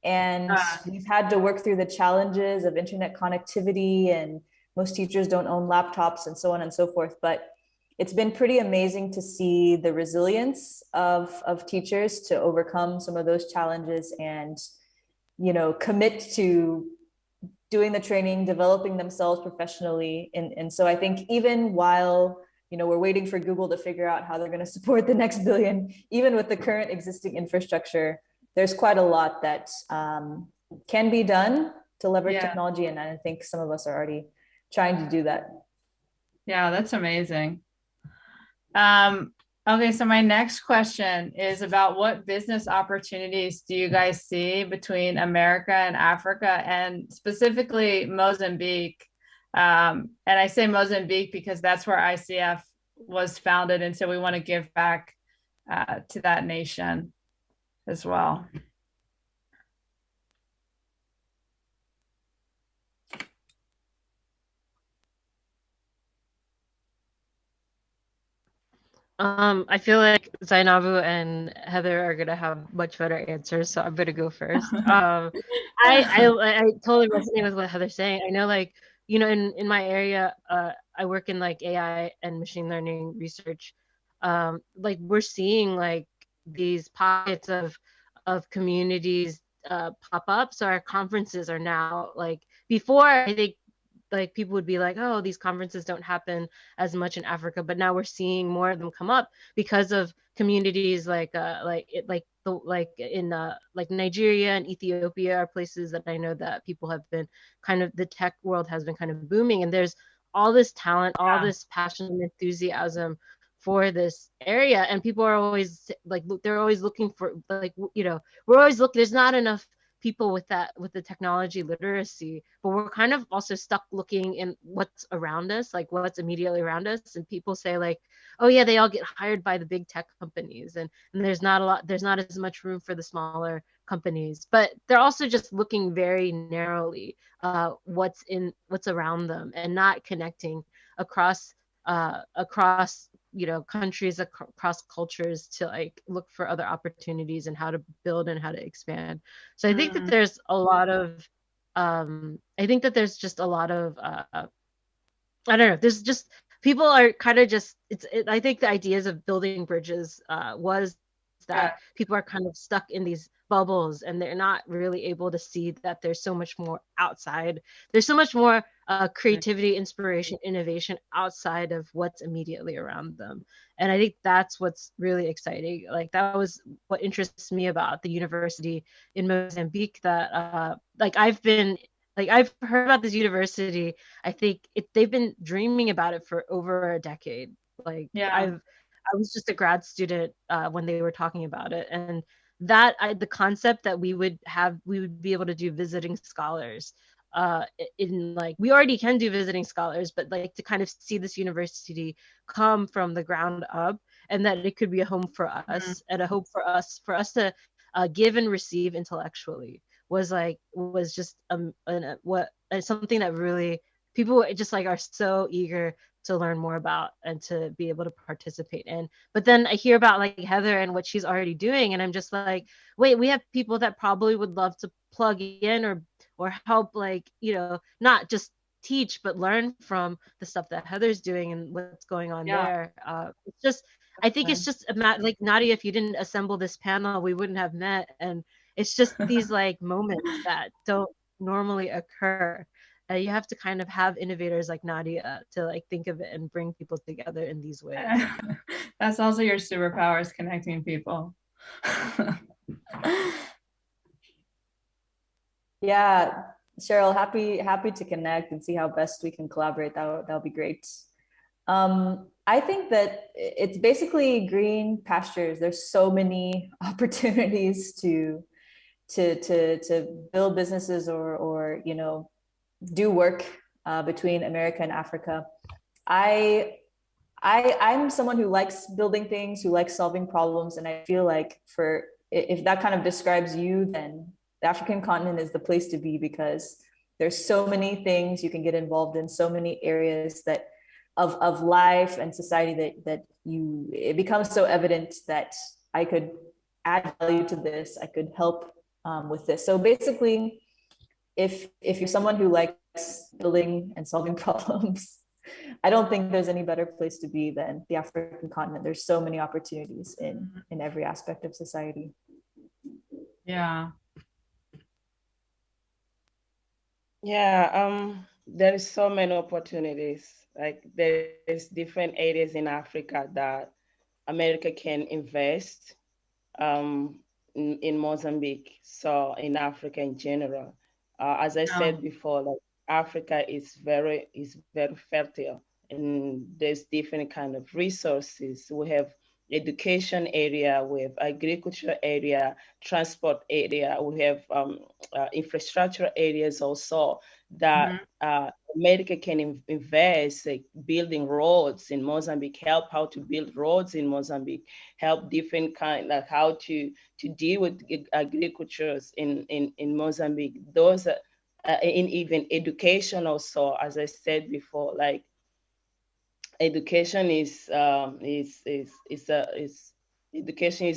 And we've had to work through the challenges of internet connectivity, and most teachers don't own laptops and so on and so forth. But it's been pretty amazing to see the resilience of teachers to overcome some of those challenges and, you know, commit to doing the training, developing themselves professionally. And so I think even while, you know, we're waiting for Google to figure out how they're going to support the next billion, even with the current existing infrastructure, there's quite a lot that can be done to leverage technology. And I think some of us are already trying to do that. Yeah, that's amazing. Okay, so my next question is about what business opportunities do you guys see between America and Africa, and specifically Mozambique? And I say Mozambique because that's where ICF was founded, and so we want to give back to that nation as well. I feel like Zainabu and Heather are gonna have much better answers, so I'm gonna go first. I totally resonate with what Heather's saying. I know, like, you know, in my area, I work in like AI and machine learning research. Like we're seeing like these pockets of communities pop up. So our conferences are now like before. I think like people would be like, oh, these conferences don't happen as much in Africa, but now we're seeing more of them come up because of communities like in like Nigeria and Ethiopia are places that I know that people have been kind of, the tech world has been kind of booming, and there's all this talent, all this passion and enthusiasm for this area, and people are always like, they're always looking for, like, you know, we're always looking, there's not enough people with that, with the technology literacy, but we're kind of also stuck looking in what's around us, like what's immediately around us. And people say like, oh yeah, they all get hired by the big tech companies, and there's not as much room for the smaller companies, but they're also just looking very narrowly what's around them, and not connecting across you know, countries, across cultures, to like look for other opportunities and how to build and how to expand. So I think that there's a lot of I think that there's just a lot of I don't know, there's just, people are kind of just, I think the ideas of building bridges was that people are kind of stuck in these bubbles, and they're not really able to see that there's so much more outside. There's so much more creativity, inspiration, innovation outside of what's immediately around them. And I think that's what's really exciting. Like that was what interests me about the university in Mozambique, that like I've heard about this university. I think they've been dreaming about it for over a decade. Like I was just a grad student when they were talking about it, and that the concept that we would be able to do visiting scholars in, like, we already can do visiting scholars, but like to kind of see this university come from the ground up, and that it could be a home for us, and a hope for us to give and receive intellectually, was just something that really people just like are so eager to learn more about and to be able to participate in. But then I hear about like Heather and what she's already doing, and I'm just like, wait, we have people that probably would love to plug in or help, like, you know, not just teach but learn from the stuff that Heather's doing and what's going on there. It's just, I think it's just like, Nadia, if you didn't assemble this panel, we wouldn't have met. And it's just these like moments that don't normally occur. You have to kind of have innovators like Nadia to like think of it and bring people together in these ways. That's also your superpower, is connecting people. Yeah, Cheryl, happy to connect and see how best we can collaborate. That'll be great. I think that it's basically green pastures. There's so many opportunities to build businesses or you know, do work between America and Africa. I'm someone who likes building things, who likes solving problems, and I feel like if that kind of describes you, then the African continent is the place to be, because there's so many things you can get involved in, so many areas that of life and society that it becomes so evident that I could add value to this. I could help with this. So basically, if you're someone who likes building and solving problems, I don't think there's any better place to be than the African continent. There's so many opportunities in every aspect of society. Yeah. Yeah, there is so many opportunities. Like there's different areas in Africa that America can invest in Mozambique, so in Africa in general. As I said before, like Africa is very fertile, and there's different kind of resources. We have education area, we have agriculture area, transport area, we have infrastructure areas also that America can invest, like building roads in Mozambique, help how to build roads in Mozambique, help different kind, like how to deal with agricultures in Mozambique. Those are in even education also, as I said before, like education is education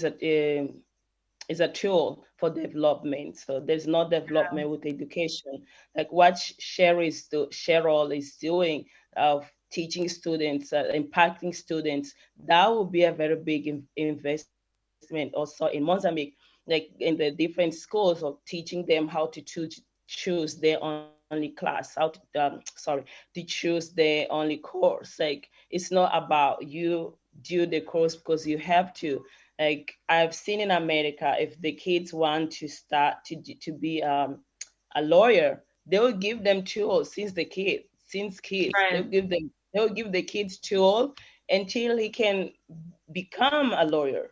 is a tool for development. So there's no development with education. Like what Cheryl is doing of teaching students, impacting students, that will be a very big investment also in Mozambique, like in the different schools of teaching them how to choose their only class, how to to choose their only course. Like it's not about you do the course because you have to. Like I've seen in America, if the kids want to start to be a lawyer, they will give them tools since kids. Right. They'll give the kids tools until he can become a lawyer.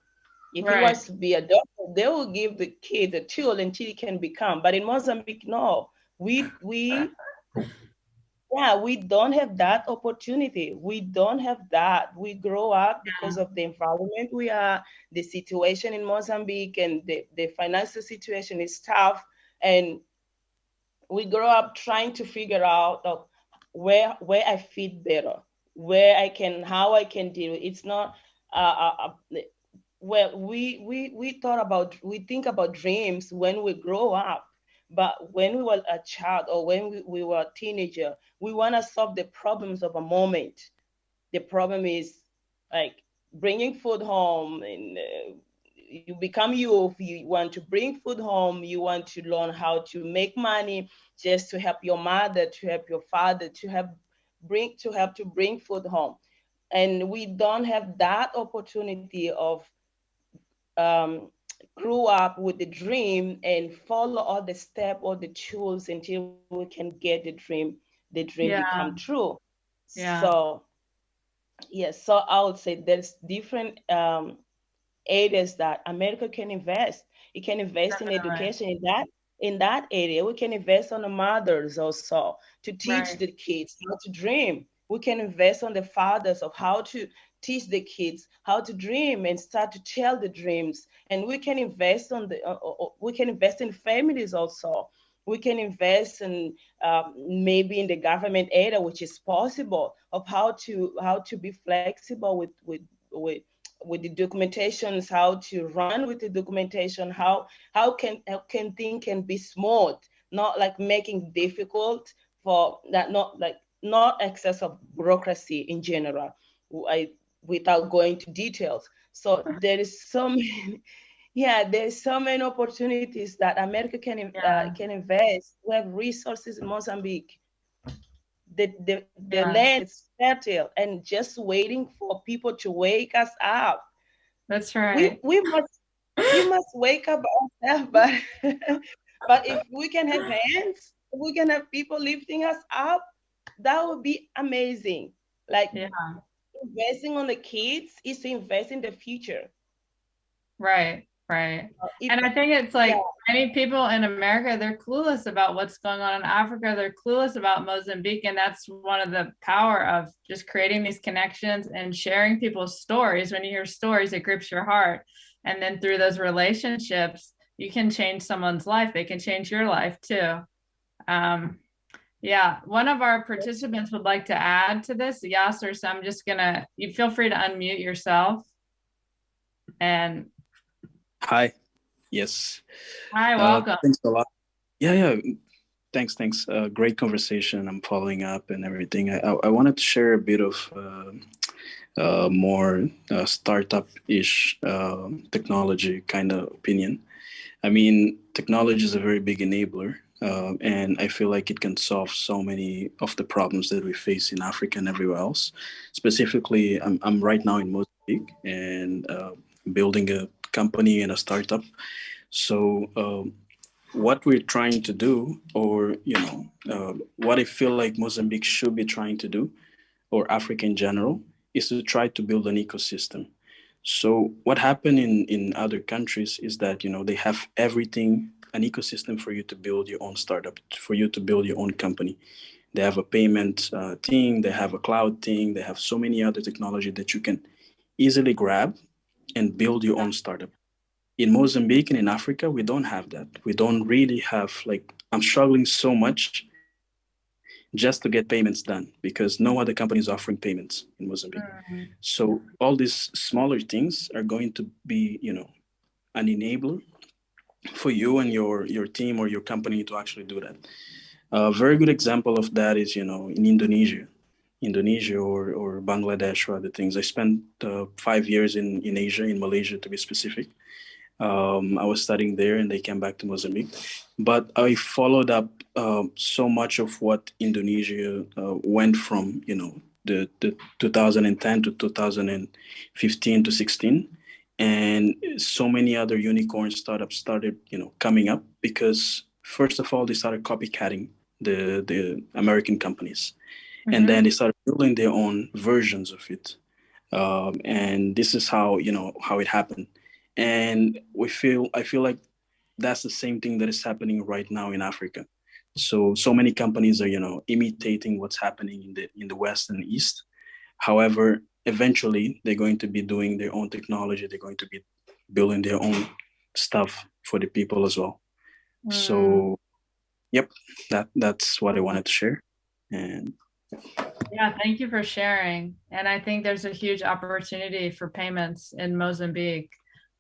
If he Right. wants to be a doctor, they will give the kid a tool until he can become. But in Mozambique, no, we don't have that opportunity. We don't have that. We grow up because of the environment we are, the situation in Mozambique, and the financial situation is tough. And we grow up trying to figure out where I fit better, how I can deal. It's not well, we think about dreams when we grow up, but when we were a child or when we were a teenager, we want to solve the problems of a moment. The problem is like bringing food home, and you become youth, you want to bring food home, you want to learn how to make money just to help your mother, to help your father, to help to bring food home. And we don't have that opportunity of grew up with the dream and follow all the steps, all the tools until we can get the dream become true. Yeah. So yes, so I would say there's different areas that America can invest. It can invest in education in that area. We can invest on the mothers also to teach the kids how to dream. We can invest on the fathers of how to teach the kids how to dream and start to tell the dreams. And we can invest on we can invest in families also. We can invest in maybe in the government area, which is possible, of how to be flexible with the documentations, how to run with the documentation, how can things can be smooth, not like making difficult for that, not excess of bureaucracy in general, without going to details. So there is so many, there's so many opportunities that America can invest. We have resources in Mozambique. The land is fertile and just waiting for people to wake us up. That's right. We must wake up ourselves, but if we can have hands, we can have people lifting us up, that would be amazing. Like investing on the kids is to invest in the future. Right. And I think it's like many people in America, they're clueless about what's going on in Africa. They're clueless about Mozambique. And that's one of the power of just creating these connections and sharing people's stories. When you hear stories, it grips your heart. And then through those relationships, you can change someone's life. They can change your life too. One of our participants would like to add to this, Yasser. So I'm just you feel free to unmute yourself. And hi. Yes. Hi, welcome. Thanks a lot. Yeah. Thanks. Great conversation. I'm following up and everything. I wanted to share a bit of more startup-ish technology kind of opinion. I mean, technology is a very big enabler, and I feel like it can solve so many of the problems that we face in Africa and everywhere else. Specifically, I'm right now in Mozambique and building a company and a startup. So, what we're trying to do, or what I feel like Mozambique should be trying to do, or Africa in general, is to try to build an ecosystem. So what happened in other countries is that they have everything, an ecosystem for you to build your own startup, for you to build your own company. They have a payment thing, they have a cloud thing, they have so many other technology that you can easily grab and build your own startup. In Mozambique and in Africa, we don't have that. We don't really have, like, I'm struggling so much just to get payments done because no other company is offering payments in Mozambique. So all these smaller things are going to be, an enabler for you and your team or your company to actually do that. A very good example of that is, in Indonesia or Bangladesh or other things. I spent 5 years in Asia, in Malaysia to be specific. I was studying there and they came back to Mozambique. But I followed up so much of what Indonesia went from, the 2010 to 2015 to 16. And so many other unicorn startups started, coming up because first of all, they started copycatting the American companies. And then they started building their own versions of it. And this is how it happened. And I feel like that's the same thing that is happening right now in Africa. So many companies are imitating what's happening in the West and East. However, eventually they're going to be doing their own technology. They're going to be building their own stuff for the people as well. So yep, that's what I wanted to share. And yeah, thank you for sharing. And I think there's a huge opportunity for payments in Mozambique.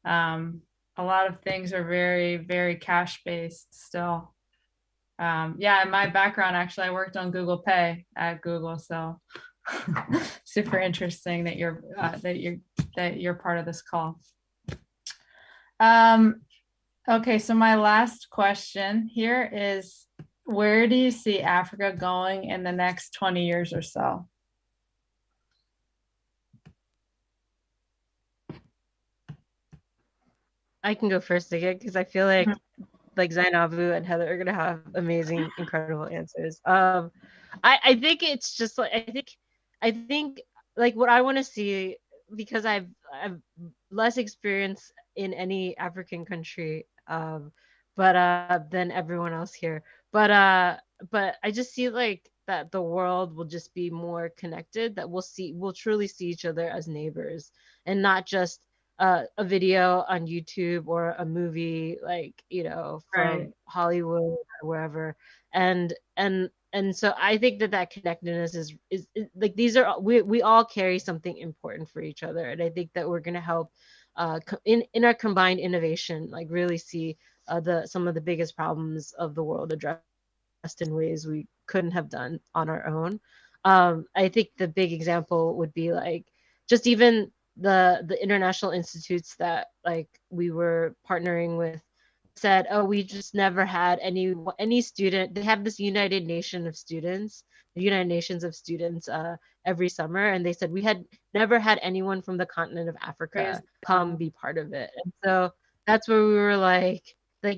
A lot of things are very, very cash based still. Yeah, in my background, actually, I worked on Google Pay at Google, so super interesting that you're part of this call. Okay, so my last question here is, where do you see Africa going in the next 20 years or so? I can go first again because I feel like Zainabu and Heather are gonna have amazing, incredible answers. I think it's just like I think like what I want to see, because I've less experience in any African country, but than everyone else here. But I just see like that the world will just be more connected. That we'll truly see each other as neighbors and not just a video on YouTube or a movie, like, from Hollywood or wherever. And so I think that connectedness is like, we all carry something important for each other. And I think that we're going to help in our combined innovation, like really see some of the biggest problems of the world addressed in ways we couldn't have done on our own. I think the big example would be like just even the international institutes that like we were partnering with said, oh, we just never had any student. They have this United Nations of students every summer, and they said we had never had anyone from the continent of Africa come be part of it. And so that's where we were like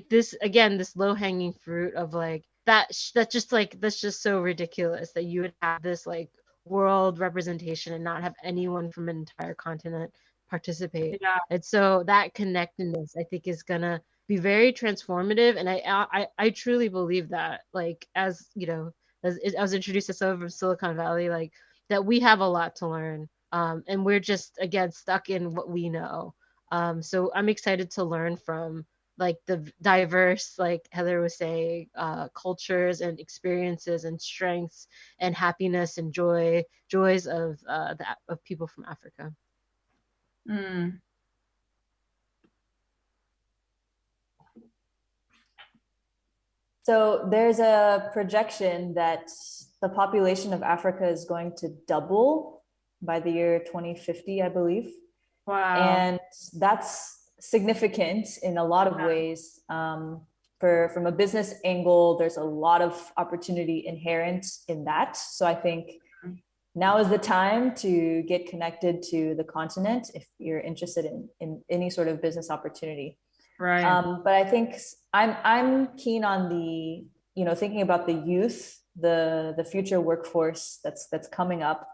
this again, this low hanging fruit of like that's just so ridiculous that you would have this like world representation and not have anyone from an entire continent participate. Yeah. And so that connectedness, I think, is gonna be very transformative. And I truly believe that, like, as you know, as I was introduced to someone from Silicon Valley, like that we have a lot to learn, and we're just again stuck in what we know. So I'm excited to learn from like the diverse, like Heather was saying, cultures and experiences and strengths and happiness and joys of people from Africa. So there's a projection that the population of Africa is going to double by the year 2050, I believe. Wow. And that's significant in a lot of ways. From a business angle, there's a lot of opportunity inherent in that. So I think now is the time to get connected to the continent if you're interested in any sort of business opportunity. Right. But I think I'm keen on the, thinking about the youth, the future workforce that's coming up.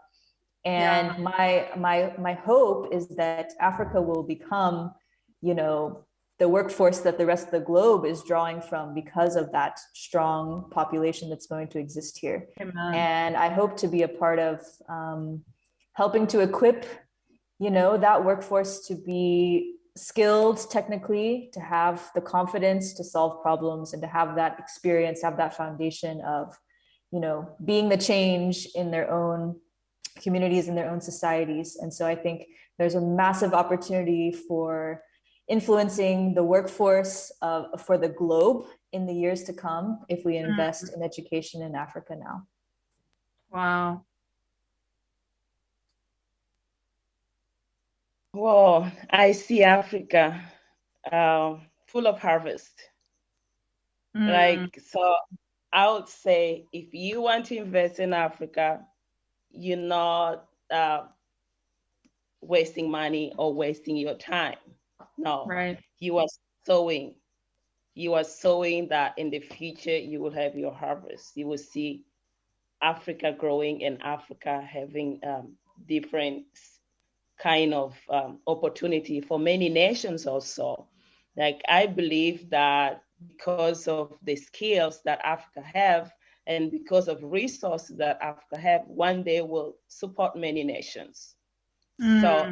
And my hope is that Africa will become, the workforce that the rest of the globe is drawing from because of that strong population that's going to exist here. Amen. And I hope to be a part of helping to equip, that workforce to be skilled technically, to have the confidence to solve problems, and to have that experience, have that foundation of, being the change in their own communities, in their own societies. And so I think there's a massive opportunity for influencing the workforce for the globe in the years to come if we invest in education in Africa now. Wow. Well, I see Africa full of harvest. So I would say if you want to invest in Africa, you're not wasting money or wasting your time. No, right. You are sowing. You are sowing that in the future you will have your harvest. You will see Africa growing and Africa having different kind of opportunity for many nations also. Like I believe that because of the skills that Africa have and because of resources that Africa have, one day will support many nations. So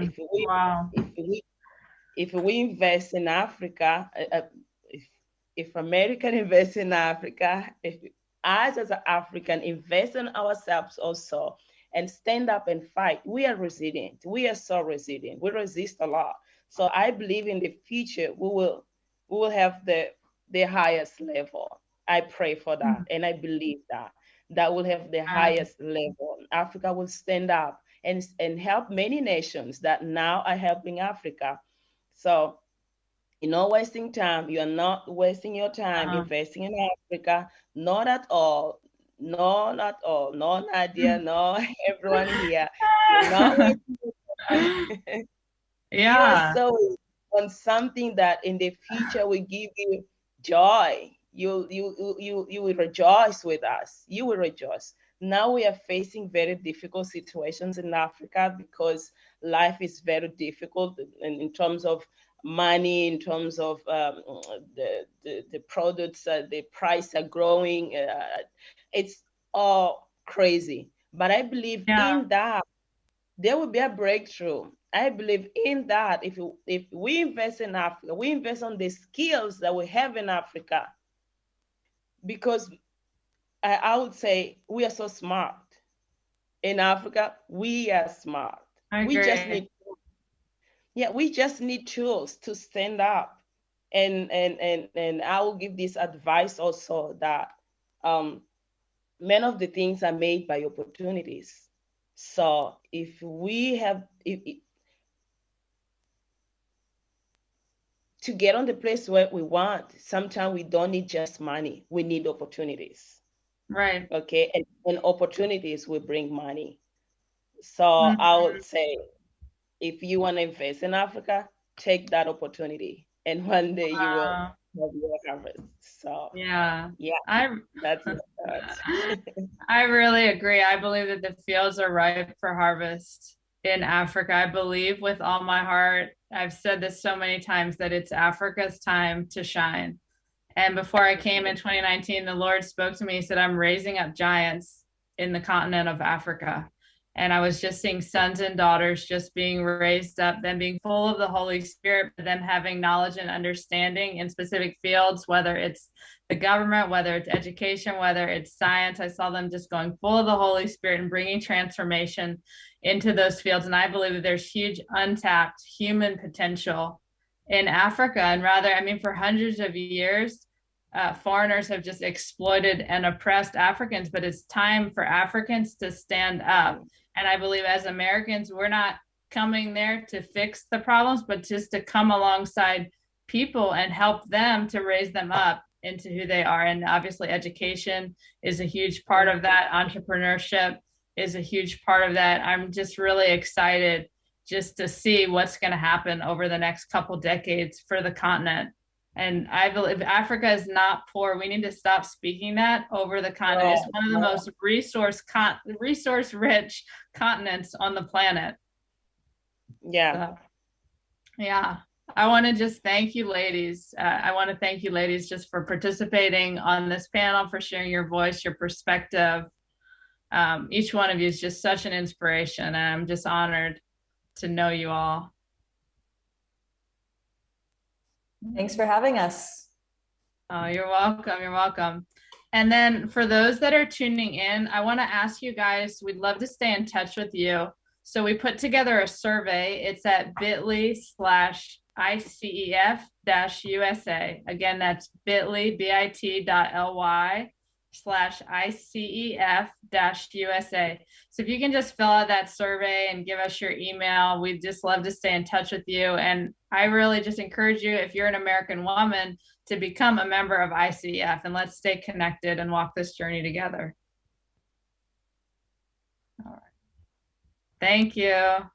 if we invest in Africa, if American invests in Africa, if us as an African invest in ourselves also and stand up and fight, we are resilient. We are so resilient. We resist a lot. So I believe in the future we will have the highest level. I pray for that, and I believe that will have the highest level. Africa will stand up and help many nations that now are helping Africa. So you're not wasting time. You are not wasting your time investing in Africa. Not at all. No, not all. No, Nadia. No, everyone here. You're not wasting your time. You are sowing on something that in the future will give you joy. You will rejoice with us. You will rejoice. Now we are facing very difficult situations in Africa because life is very difficult in terms of money, in terms of the products, the price are growing. It's all crazy. But I believe in that there will be a breakthrough. I believe in that if we invest in Africa, we invest on the skills that we have in Africa, because I would say we are so smart. In Africa, we are smart. We just need tools to stand up. And I will give this advice also that many of the things are made by opportunities. So if we have to get on the place where we want, sometimes we don't need just money. We need opportunities. Right. Okay. And opportunities will bring money. So I would say, if you want to invest in Africa, take that opportunity. And one day you will have your harvest. So that's I really agree. I believe that the fields are ripe for harvest in Africa. I believe with all my heart, I've said this so many times, that it's Africa's time to shine. And before I came in 2019, the Lord spoke to me. He said, I'm raising up giants in the continent of Africa. And I was just seeing sons and daughters just being raised up, them being full of the Holy Spirit, them having knowledge and understanding in specific fields, whether it's the government, whether it's education, whether it's science. I saw them just going full of the Holy Spirit and bringing transformation into those fields. And I believe that there's huge untapped human potential in Africa. And rather, I mean, for hundreds of years, foreigners have just exploited and oppressed Africans, but it's time for Africans to stand up. And I believe as Americans, we're not coming there to fix the problems, but just to come alongside people and help them to raise them up into who they are. And obviously education is a huge part of that. Entrepreneurship is a huge part of that. I'm just really excited just to see what's going to happen over the next couple decades for the continent. And I believe Africa is not poor. We need to stop speaking that over the continent. It's one of the most resource rich continents on the planet. Yeah. Yeah. I want to just thank you ladies. I want to thank you ladies just for participating on this panel, for sharing your voice, your perspective. Each one of you is just such an inspiration, and I'm just honored to know you all. Thanks for having us. Oh, you're welcome. You're welcome. And then for those that are tuning in, I want to ask you guys, we'd love to stay in touch with you. So we put together a survey. It's at bit.ly/ICEF-USA. Again, that's bit.ly, bit.ly/ICEF-USA. So if you can just fill out that survey and give us your email, we'd just love to stay in touch with you. And I really just encourage you, if you're an American woman, to become a member of ICEF, and let's stay connected and walk this journey together. All right. Thank you.